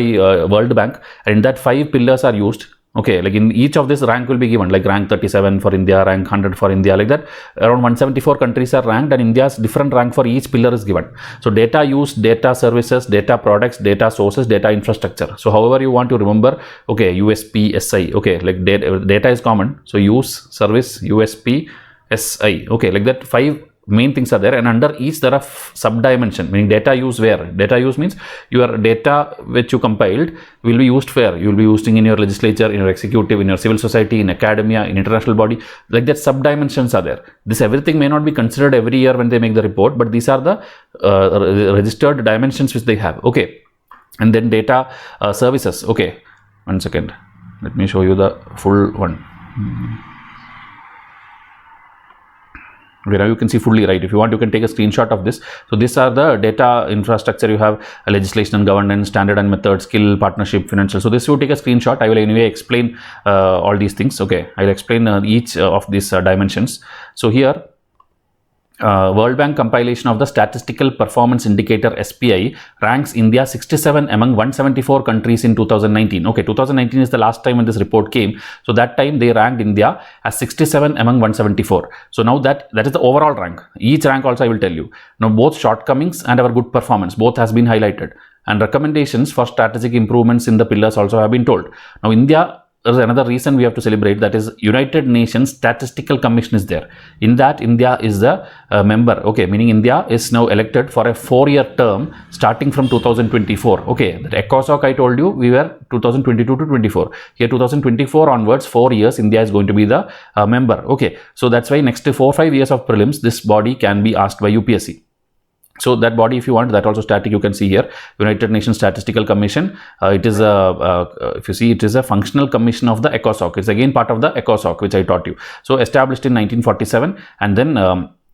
World Bank, and in that 5 pillars are used. Okay, like in each of this rank will be given, like rank 37 for India, rank 100 for India, like that. Around 174 countries are ranked, and India's different rank for each pillar is given. So data use, data services, data products, data sources, data infrastructure. So however you want to remember, okay, USP, SI, okay, like data is common. So use, service, USP, SI, okay, like that 5 main things are there, and under each there are sub-dimension, meaning data use where. Data use means your data which you compiled will be used where? You will be using in your legislature, in your executive, in your civil society, in academia, in international body, like that sub-dimensions are there. This everything may not be considered every year when they make the report, but these are the registered dimensions which they have. Okay, and then data services. Okay, 1 second, let me show you the full one. Okay, now you can see fully, right? If you want, you can take a screenshot of this. So these are the data infrastructure. You have legislation and governance, standard and method, skill, partnership, financial. So this you take a screenshot. I will anyway explain all these things. Okay, I'll explain each of these dimensions. So here, World Bank compilation of the Statistical Performance Indicator SPI ranks India 67 among 174 countries in 2019. Okay, 2019 is the last time when this report came. So that time they ranked India as 67 among 174. So now that is the overall rank. Each rank also I will tell you. Now both shortcomings and our good performance, both has been highlighted. And recommendations for strategic improvements in the pillars also have been told. Now India, there is another reason we have to celebrate, that is United Nations Statistical Commission is there. In that India is the member. Okay, meaning India is now elected for a 4-year term starting from 2024. Okay, that ECOSOC I told you we were 2022 to 24. Here 2024 onwards, 4 years India is going to be the member. Okay, so that's why next 4-5 years of prelims this body can be asked by UPSC. So that body, if you want, that also static, you can see here, United Nations Statistical Commission. It is if you see, it is a functional commission of the ECOSOC. It's again part of the ECOSOC, which I taught you. So established in 1947, and then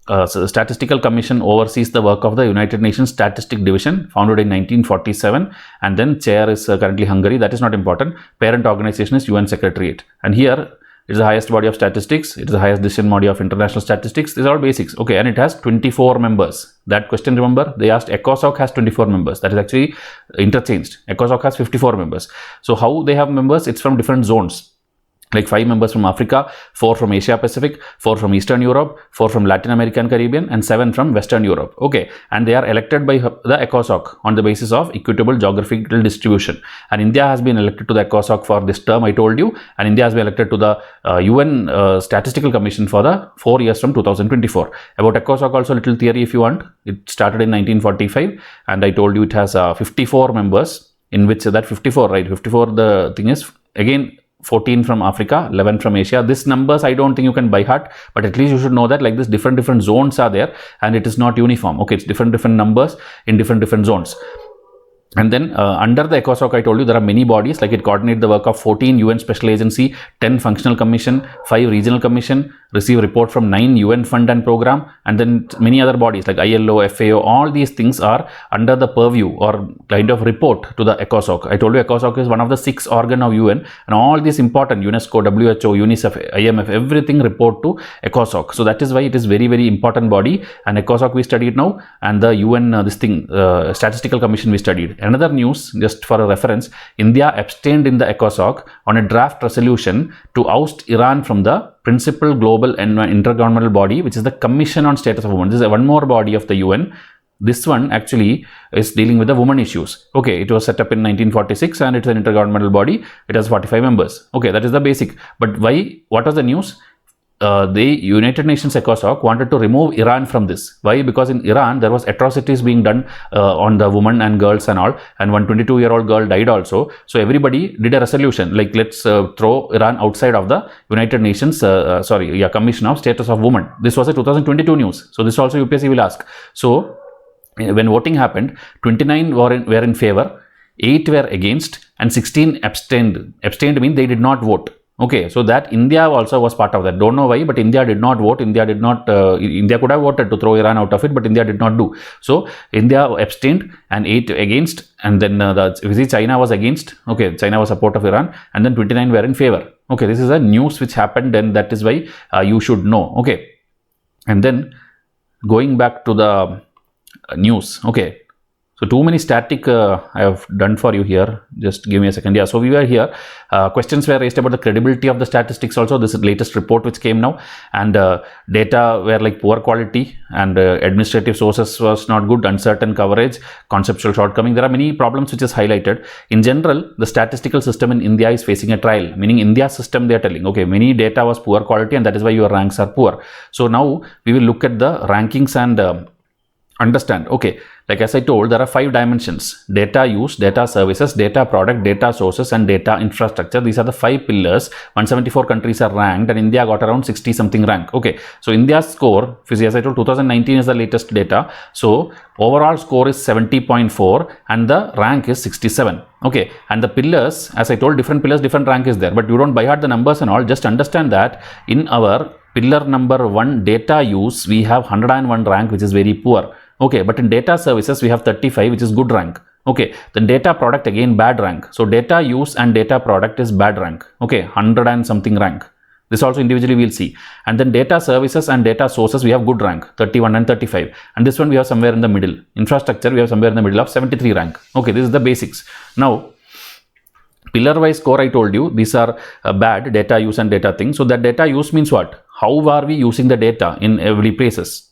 so the Statistical Commission oversees the work of the United Nations Statistic Division, founded in 1947, and then chair is currently Hungary. That is not important. Parent organization is UN Secretariat, and here it is the highest body of statistics. It is the highest decision body of international statistics. These are all basics. Okay, and it has 24 members. That question, remember, they asked ECOSOC has 24 members. That is actually interchanged. ECOSOC has 54 members. So how they have members? It's from different zones. Like 5 members from Africa, 4 from Asia Pacific, 4 from Eastern Europe, 4 from Latin America and Caribbean, and 7 from Western Europe. Okay, and they are elected by the ECOSOC on the basis of equitable geographical distribution. And India has been elected to the ECOSOC for this term I told you, and India has been elected to the UN Statistical Commission for the 4 years from 2024. About ECOSOC also, little theory if you want. It started in 1945, and I told you it has 54 members, in which that 54, right? 54, the thing is, again, 14 from Africa, 11 from Asia. These numbers I don't think you can by heart, but at least you should know that like this different zones are there, and it is not uniform. Okay, it's different numbers in different zones. And then under the ECOSOC, I told you there are many bodies, like it coordinates the work of 14 UN Special Agency, 10 Functional Commission, 5 Regional Commission, receive report from 9 UN fund and program, and then many other bodies like ILO, FAO. All these things are under the purview or kind of report to the ECOSOC. I told you ECOSOC is one of the 6 organ of UN, and all these important UNESCO, WHO, UNICEF, IMF, everything report to ECOSOC. So that is why it is very, very important body. And ECOSOC we studied now, and the UN Statistical Commission we studied. Another news, just for a reference, India abstained in the ECOSOC on a draft resolution to oust Iran from the principal global intergovernmental body, which is the Commission on Status of Women. This is one more body of the UN. This one actually is dealing with the women issues. Okay, it was set up in 1946 and it's an intergovernmental body. It has 45 members. Okay, that is the basic. But why? What was the news? The United Nations ECOSOC wanted to remove Iran from this. Why? Because in Iran there was atrocities being done on the women and girls and all, and one 22-year-old girl died also. So everybody did a resolution like, let's throw Iran outside of the United Nations Commission of Status of Women. This was a 2022 news. So this also UPSC will ask. So when voting happened, 29 were in favor, 8 were against, and 16 abstained. Abstained means they did not vote. Okay, so that India also was part of that. Don't know why, but India did not vote. India could have voted to throw Iran out of it, but India did not do. So India abstained and 8 against, and then China was against. Okay, China was support of Iran, and then 29 were in favor. Okay, this is a news which happened, and that is why you should know. Okay, and then going back to the news. Okay. So too many static I have done for you here. Just give me a second. Yeah, so we were here. Questions were raised about the credibility of the statistics also. This is the latest report which came now. And data were like poor quality, and administrative sources was not good, uncertain coverage, conceptual shortcoming. There are many problems which is highlighted. In general, the statistical system in India is facing a trial, meaning India's system they are telling, okay, many data was poor quality and that is why your ranks are poor. So now we will look at the rankings and understand. Okay, like as I told, there are 5 dimensions: data use, data services, data product, data sources, and data infrastructure. These are the 5 pillars. 174 countries are ranked, and India got around 60 something rank. Okay, so India's score, as I told, 2019 is the latest data. So overall score is 70.4 and the rank is 67. Okay, and the pillars, as I told, different pillars, different rank is there, but you don't by heart the numbers and all. Just understand that in our pillar number 1, data use, we have 101 rank, which is very poor. Okay, but in data services we have 35, which is good rank. Okay, then data product again bad rank. So data use and data product is bad rank. Okay, 100 and something rank. This also individually we will see. And then data services and data sources we have good rank, 31 and 35. And this one we have somewhere in the middle. Infrastructure we have somewhere in the middle of 73 rank. Okay, this is the basics. Now pillar wise score I told you, these are bad, data use and data thing. So that data use means what? How are we using the data in every places?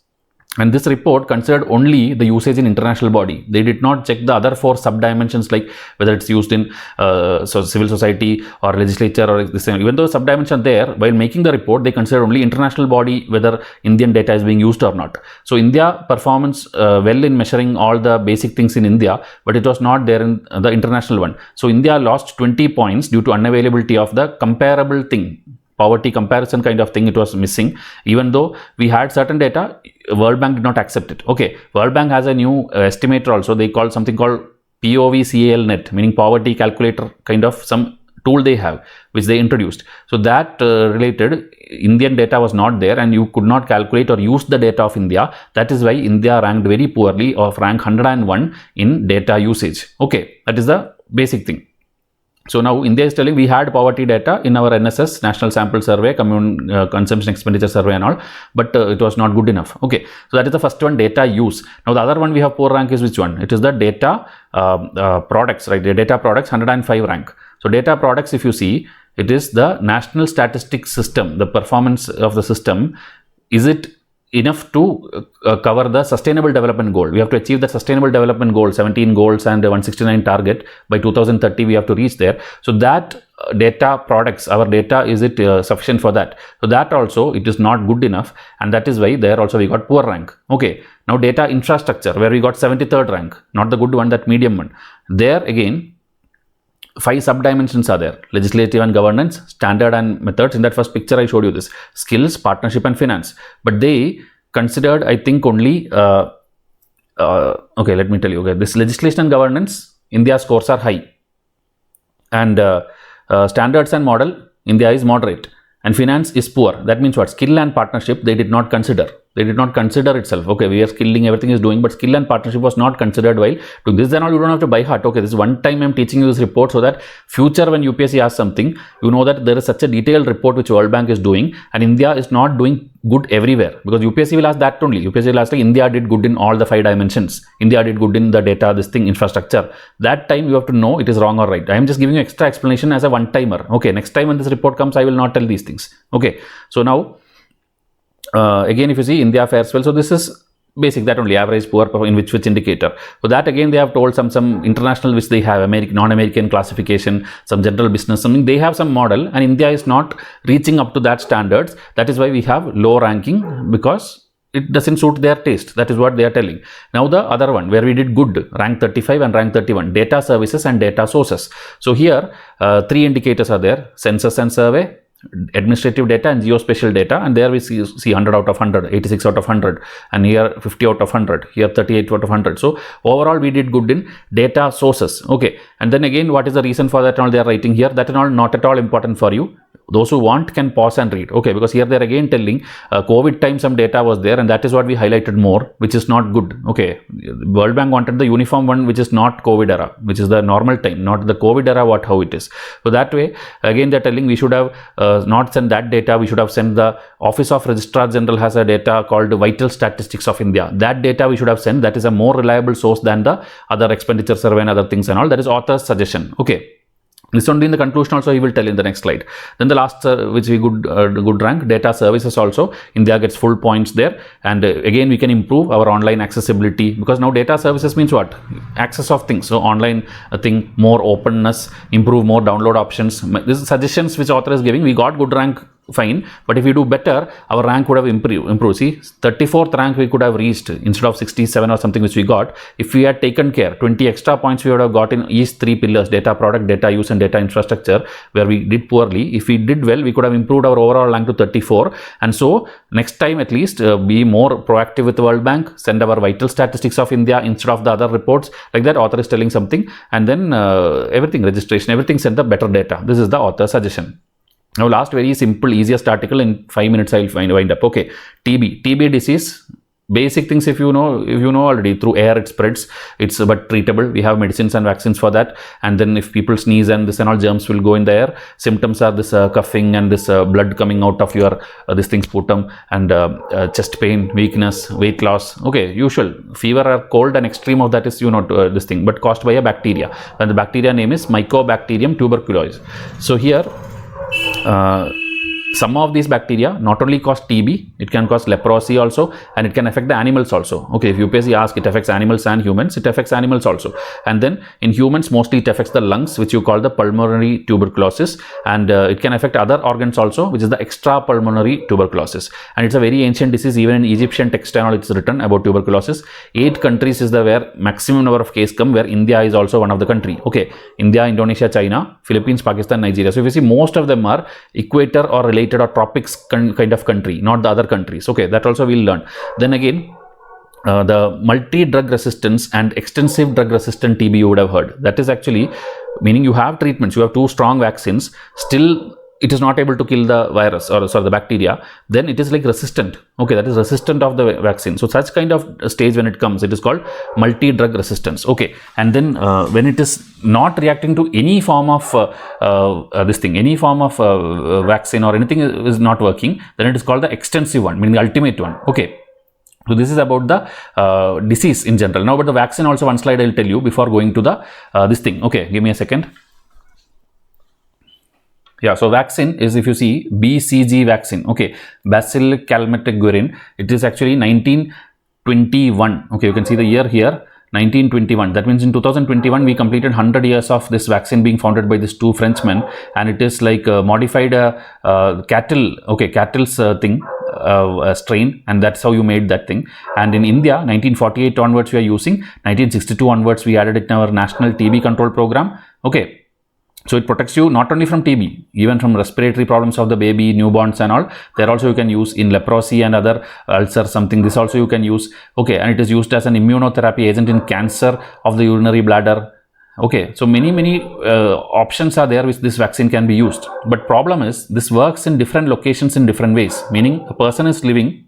And this report considered only the usage in international body. They did not check the other 4 sub-dimensions, like whether it's used in civil society or legislature or this. Even though sub-dimension there, while making the report, they considered only international body, whether Indian data is being used or not. So India performance well in measuring all the basic things in India, but it was not there in the international one. So India lost 20 points due to unavailability of the comparable thing. Poverty comparison kind of thing, it was missing. Even though we had certain data, World Bank did not accept it. Okay, World Bank has a new estimator also. They call something called POVCALNet, meaning poverty calculator kind of some tool they have, which they introduced. So that related Indian data was not there, and you could not calculate or use the data of India. That is why India ranked very poorly, of rank 101 in data usage. Okay, that is the basic thing. So now India is telling we had poverty data in our NSS, National Sample Survey, Consumption Expenditure Survey and all, but it was not good enough. Okay, so that is the first one, data use. Now the other one we have poor rank is which one? It is the data products, right? The data products 105 rank. So data products, if you see, it is the national statistics system, the performance of the system. Is it enough to cover the sustainable development goal? We have to achieve the sustainable development goal, 17 goals and 169 target by 2030 we have to reach there. So that data products, our data, is it sufficient for that? So that also it is not good enough, and that is why there also we got poor rank. Okay, now data infrastructure, where we got 73rd rank, not the good one, that medium one. There again 5 sub-dimensions are there: legislative and governance, standard and methods. In that first picture I showed you this, skills, partnership and finance. But they considered, I think, only okay, let me tell you. Okay, this legislation and governance, India scores are high, and standards and model, India is moderate. and finance is poor. That means what? Skill and partnership they did not consider. They did not consider itself. Okay, we are skilling, everything is doing, but skill and partnership was not considered while doing this. Then all you don't have to by heart. Okay, this is one time I'm teaching you this report so that future when UPSC asks something, you know that there is such a detailed report which World Bank is doing, and India is not doing good everywhere, because UPSC will ask that only. UPSC will ask like India did good in all the 5 dimensions. India did good in the data, this thing, infrastructure. That time you have to know it is wrong or right. I am just giving you extra explanation as a one timer. Okay, next time when this report comes, I will not tell these things. Okay, so now again, if you see India fares well, so this is basic, that only average, poor, in which indicator. So that again they have told some international which they have, American, non-American classification, some general business, something they have some model, and India is not reaching up to that standards. That is why we have low ranking, because it doesn't suit their taste. That is what they are telling. Now the other one where we did good, rank 35 and rank 31, data services and data sources. So here 3 indicators are there: census and survey, administrative data, and geospatial data, and there we see 100 out of 100, 86 out of 100, and here 50 out of 100, here 38 out of 100. So overall we did good in data sources. Okay, and then again, what is the reason for that? All they are writing here, that is all not at all important for you. Those who want can pause and read. Okay, because here they are again telling COVID time some data was there, and that is what we highlighted more, which is not good. Okay, World Bank wanted the uniform one, which is not COVID era, which is the normal time, not the COVID era, how it is. So that way again they are telling we should have not sent that data. We should have sent the Office of Registrar General has a data called Vital Statistics of India. That data we should have sent. That is a more reliable source than the other expenditure survey and other things and all. That is author's suggestion. Okay. This only in the conclusion also he will tell in the next slide. Then the last which we good rank, data services also, India gets full points there. And again we can improve our online accessibility, because now data services means what? Access of things. So online thing, more openness, improve more download options. This is suggestions which author is giving. We got good rank, fine, but if we do better, our rank would have improved. See, 34th rank we could have reached instead of 67 or something which we got. If we had taken care, 20 extra points we would have got in each 3 pillars: data product, data use, and data infrastructure, where we did poorly. If we did well, we could have improved our overall rank to 34. And so next time at least be more proactive with the World Bank, send our vital statistics of India instead of the other reports. Like that, author is telling something, and then everything, registration, everything, send the better data. This is the author suggestion. Now last very simple, easiest article, in 5 minutes I will wind up. Okay, TB disease, basic things if you know already, through air it spreads, it's but treatable. We have medicines and vaccines for that. And then if people sneeze and this and all, germs will go in the air. Symptoms are this coughing and this blood coming out of your this thing, sputum, and chest pain, weakness, weight loss. Okay, usual fever or cold, and extreme of that is this thing, but caused by a bacteria, and the bacteria name is Mycobacterium tuberculosis. So here some of these bacteria not only cause TB, it can cause leprosy also, and it can affect the animals also. Okay, if UPSC asks, it affects animals and humans, it affects animals also. And then in humans mostly it affects the lungs, which you call the pulmonary tuberculosis, and it can affect other organs also, which is the extra pulmonary tuberculosis. And it's a very ancient disease. Even in Egyptian text and all it's written about tuberculosis. 8 countries is the where maximum number of cases come, where India is also one of the country. Okay, India, Indonesia, China, Philippines, Pakistan, Nigeria. So if you see, most of them are equator or related or tropics kind of country, not the other countries. Okay, that also we'll learn. Then again, the multi-drug resistance and extensive drug resistant TB you would have heard. That is actually meaning you have treatments, you have 2 strong vaccines, still it is not able to kill the virus or the bacteria, then it is like resistant. Okay, that is resistant of the vaccine. So such kind of stage when it comes, it is called multi-drug resistance. Okay, and then when it is not reacting to any form of any form of vaccine or anything is not working, then it is called the extensive one, meaning the ultimate one. Okay. So this is about the disease in general. Now about the vaccine also, one slide I will tell you before going to the this thing. Okay, give me a second. Yeah, so vaccine is, if you see, BCG vaccine. Okay, Bacillus calmette guerin. It is actually 1921. Okay, you can see the year here, 1921. That means in 2021 we completed 100 years of this vaccine being founded by these 2 Frenchmen, and it is like modified cattle. Okay, cattle's thing. Strain, and that's how you made that thing. And in India, 1948 onwards we are using, 1962 onwards we added it in our national TB control program. Okay. So it protects you not only from TB, even from respiratory problems of the baby, newborns and all. There also you can use in leprosy and other ulcers, something. This also you can use. Okay, and it is used as an immunotherapy agent in cancer of the urinary bladder. Okay, so many options are there which this vaccine can be used. But problem is this works in different locations in different ways. Meaning a person is living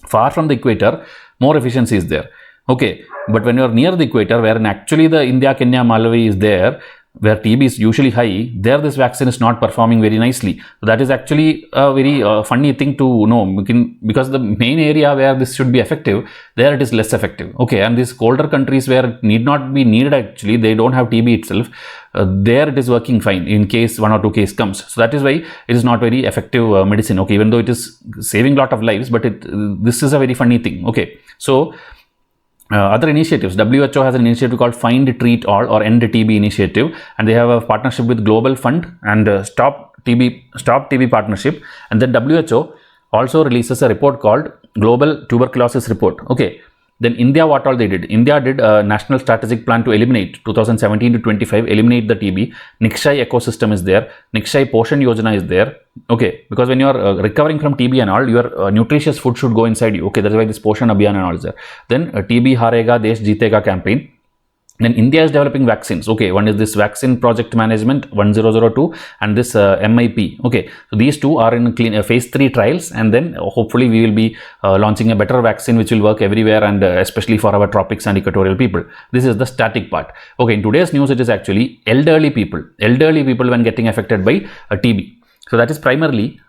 far from the equator, more efficiency is there. Okay, but when you are near the equator, wherein actually the India, Kenya, Malawi is there, where TB is usually high, there this vaccine is not performing very nicely. So that is actually a very funny thing to know, because the main area where this should be effective, there it is less effective. Okay, and these colder countries where it need not be needed, actually they don't have TB itself, there it is working fine in case 1 or 2 case comes. So that is why it is not very effective medicine. Okay, even though it is saving lot of lives, but this is a very funny thing. Okay, so other initiatives, WHO has an initiative called Find, Treat All or End TB initiative, and they have a partnership with Global Fund and Stop TB partnership. And then WHO also releases a report called Global Tuberculosis Report. Okay, then India, what all they did? India did a national strategic plan to eliminate 2017 to 25, eliminate the TB. Nikshay ecosystem is there. Nikshay Poshan Yojana is there. Okay, because when you are recovering from TB and all, your nutritious food should go inside you. Okay, that is why this Poshan Abhiyan and all is there. Then TB Harega Desh Jeetega campaign. Then India is developing vaccines. Okay, one is this Vaccine Project Management 1002 and this MIP. Okay, so these two are in phase 3 trials, and then hopefully we will be launching a better vaccine which will work everywhere, and especially for our tropics and equatorial people. This is the static part. Okay, in today's news it is actually elderly people when getting affected by TB. So that is primarily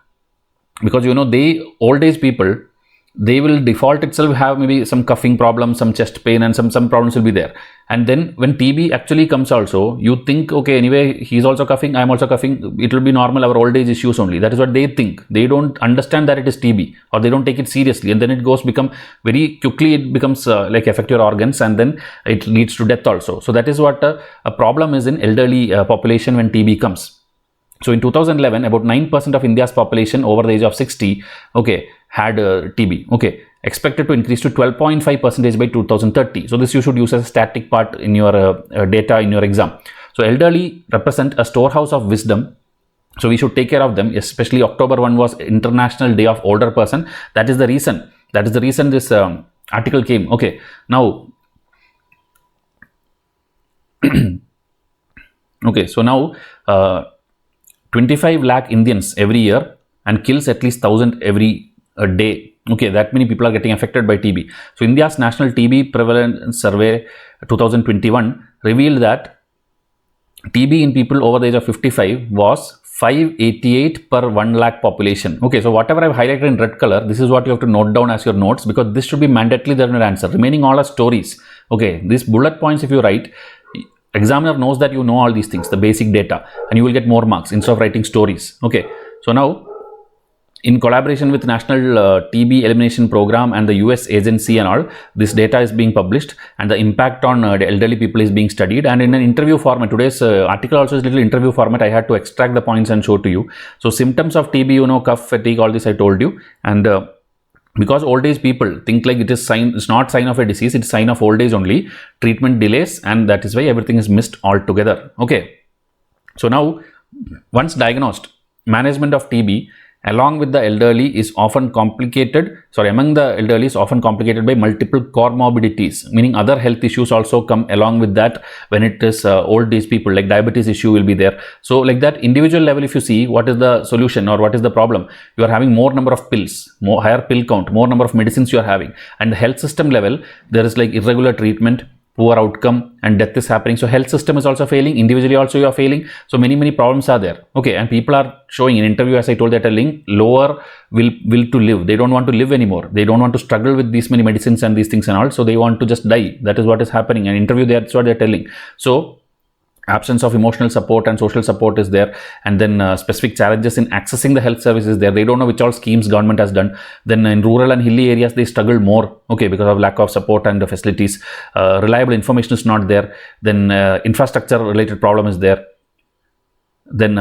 because old age people, they will default itself have maybe some coughing problem, some chest pain, and some problems will be there. And then when TB actually comes also, you think, okay, anyway, he's also coughing, I'm also coughing, it will be normal, our old age issues only. That is what they think. They don't understand that it is TB, or they don't take it seriously, and then it become very quickly, it becomes like affect your organs, and then it leads to death also. So that is what a problem is in elderly population when TB comes. So in 2011, about 9% of India's population over the age of 60, okay, had TB. Okay, expected to increase to 12.5% by 2030. So this you should use as a static part in your data in your exam. So elderly represent a storehouse of wisdom. So we should take care of them, especially October 1 was International Day of Older Person. That is the reason. That is the reason this article came. Okay, now okay, so now 25 lakh Indians every year and kills at least 1,000 every day. Okay, that many people are getting affected by TB. So India's National TB Prevalence Survey 2021 revealed that TB in people over the age of 55 was 588 per 1 lakh population. Okay, so whatever I've highlighted in red color, this is what you have to note down as your notes, because this should be mandatorily there in your answer. Remaining all are stories. Okay, these bullet points if you write, examiner knows that you know all these things, the basic data, and you will get more marks instead of writing stories. Okay, so now in collaboration with National TB Elimination Program and the US agency and all, this data is being published, and the impact on the elderly people is being studied. And in an interview format, today's article also is little interview format. I had to extract the points and show to you. So symptoms of TB, cough, fatigue, all this I told you. And because old age people think like it's not sign of a disease, it's sign of old age only, treatment delays, and that is why everything is missed altogether. Okay, so now once diagnosed, management of TB along with the elderly is often complicated, among the elderly is often complicated by multiple comorbidities, meaning other health issues also come along with that when it is old age people, like diabetes issue will be there. So like that individual level, if you see what is the solution or what is the problem, you are having more number of pills, more higher pill count, more number of medicines you are having, and the health system level, there is like irregular treatment, poor outcome, and death is happening. So health system is also failing, individually also you are failing. So many problems are there. Okay, and people are showing in interview, as I told, they're telling lower will to live. They don't want to live anymore. They don't want to struggle with these many medicines and these things and all. So they want to just die. That is what is happening. And interview, that's what they're telling. So absence of emotional support and social support is there, and then specific challenges in accessing the health services there. They don't know which all schemes government has done. Then in rural and hilly areas, they struggle more, okay, because of lack of support and the facilities. Reliable information is not there. Then infrastructure related problem is there. Then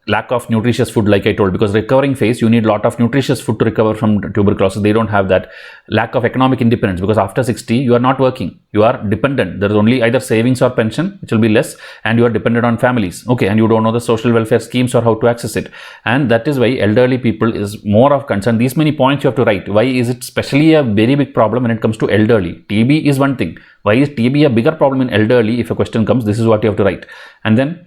lack of nutritious food, like I told, because recovering phase you need a lot of nutritious food to recover from tuberculosis. They don't have that. Lack of economic independence, because after 60 you are not working, you are dependent. There is only either savings or pension, which will be less, and you are dependent on families. Okay, and you don't know the social welfare schemes or how to access it, and that is why elderly people is more of concern. These many points you have to write. Why is it especially a very big problem when it comes to elderly? TB is one thing. Why is TB a bigger problem in elderly? If a question comes, this is what you have to write. And then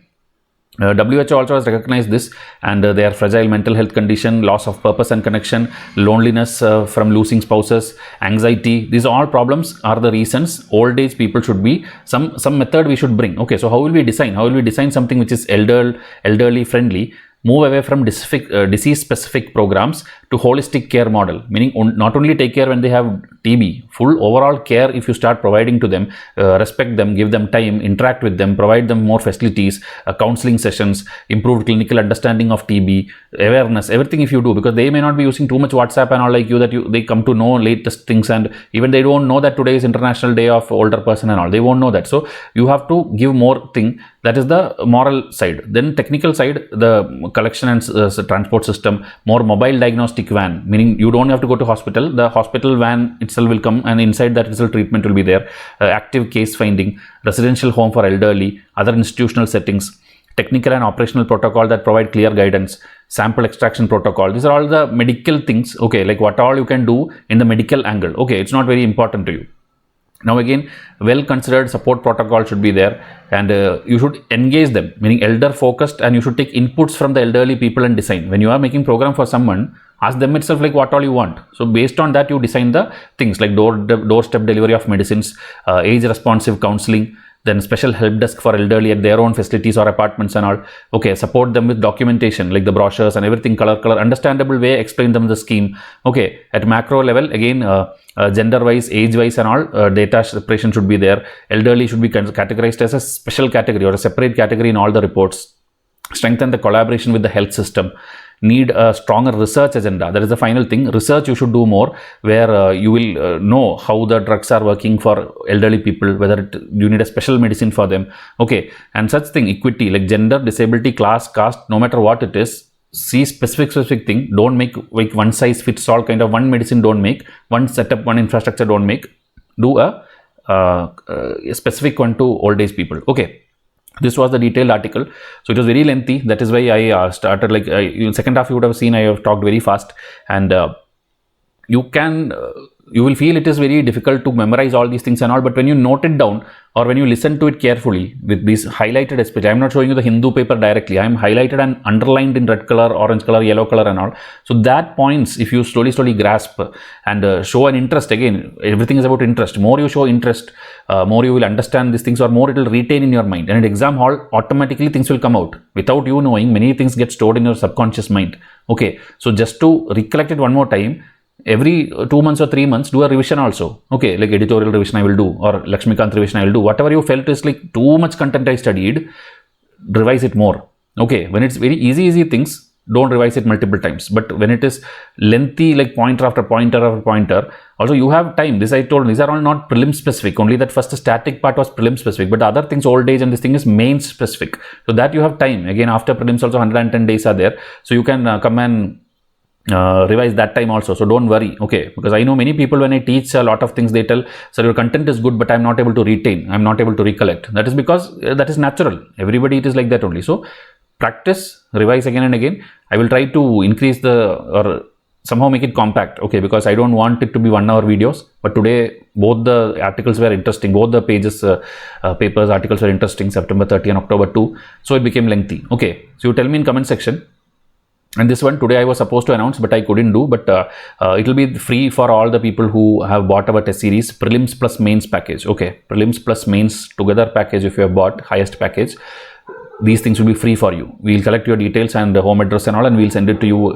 WHO also has recognized this, and their fragile mental health condition, loss of purpose and connection, loneliness from losing spouses, anxiety. These all problems are the reasons old age people should be some method we should bring. Okay, so how will we design something which is elderly friendly? Move away from disease specific programs to holistic care model, meaning not only take care when they have TB, full overall care. If you start providing to them, respect them, give them time, interact with them, provide them more facilities, counseling sessions, improved clinical understanding of TB, awareness, everything if you do, because they may not be using too much WhatsApp and all like you, that they come to know latest things, and even they don't know that today is International Day of Older Person and all, they won't know that. So you have to give more thing. That is the moral side. Then technical side, the collection and transport system, more mobile diagnostic van, meaning you don't have to go to hospital. The hospital van itself will come, and inside that itself treatment will be there. Active case finding, residential home for elderly, other institutional settings, technical and operational protocol that provide clear guidance, sample extraction protocol. These are all the medical things. Okay, like what all you can do in the medical angle. Okay, it's not very important to you. Now again, well considered support protocol should be there, and you should engage them, meaning elder focused, and you should take inputs from the elderly people and design. When you are making program for someone, ask them itself like what all you want. So based on that you design the things like doorstep delivery of medicines, age responsive counseling, then special help desk for elderly at their own facilities or apartments and all. Okay, support them with documentation like the brochures and everything, color understandable way, explain them the scheme. Okay, at macro level again, gender wise, age wise and all, data separation should be there. Elderly should be categorized as a special category or a separate category in all the reports. Strengthen the collaboration with the health system. Need a stronger research agenda. That is the final thing. Research you should do more, where you will know how the drugs are working for elderly people, whether you need a special medicine for them. Okay, and such thing, equity like gender, disability, class, caste, no matter what it is, see specific thing. Don't make like one size fits all kind of one medicine. Don't make one setup, one infrastructure. Don't make. Do a specific one to old age people. Okay. This was the detailed article, so it was very lengthy. That is why I started like in second half you would have seen I have talked very fast, and you will feel it is very difficult to memorize all these things and all, but when you note it down or when you listen to it carefully with these highlighted, especially I am not showing you the Hindu paper directly, I am highlighted and underlined in red color, orange color, yellow color and all. So that points, if you slowly grasp and show an interest, again everything is about interest. More you show interest, more you will understand these things, or more it will retain in your mind, and in exam hall automatically things will come out without you knowing. Many things get stored in your subconscious mind. Okay, so just to recollect it one more time, every 2 months or 3 months do a revision also. Okay, like editorial revision I will do, or Lakshmikant revision I will do. Whatever you felt is like too much content I studied, revise it more. Okay, when it's very easy things, don't revise it multiple times. But when it is lengthy, like pointer after pointer after pointer, also you have time. This I told, these are all not prelim specific. Only that first static part was prelim specific, but the other things, old age and this thing is main specific. So that you have time. Again, after prelims also 110 days are there. So you can come and revise that time also. So don't worry. Okay, because I know many people, when I teach a lot of things, they tell, sir, your content is good, but I'm not able to retain, I'm not able to recollect. That is because that is natural. Everybody, it is like that only. So practice, revise again and again. I will try to increase or somehow make it compact. Okay, because I don't want it to be 1 hour videos, but today both the articles were interesting, both the pages, papers, articles were interesting, September 30 and October 2. So it became lengthy. Okay, so you tell me in comment section. And this one today I was supposed to announce, but I couldn't do. But it will be free for all the people who have bought our test series, prelims plus mains package. Okay, prelims plus mains together package. If you have bought highest package, these things will be free for you. We'll collect your details and the home address and all, and we'll send it to you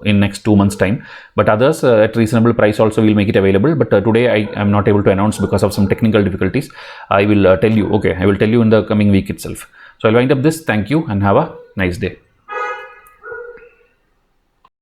in next 2 months time. But others at reasonable price also we'll make it available. But today I am not able to announce because of some technical difficulties. I will tell you. Okay, I will tell you in the coming week itself. So I'll wind up this. Thank you and have a nice day.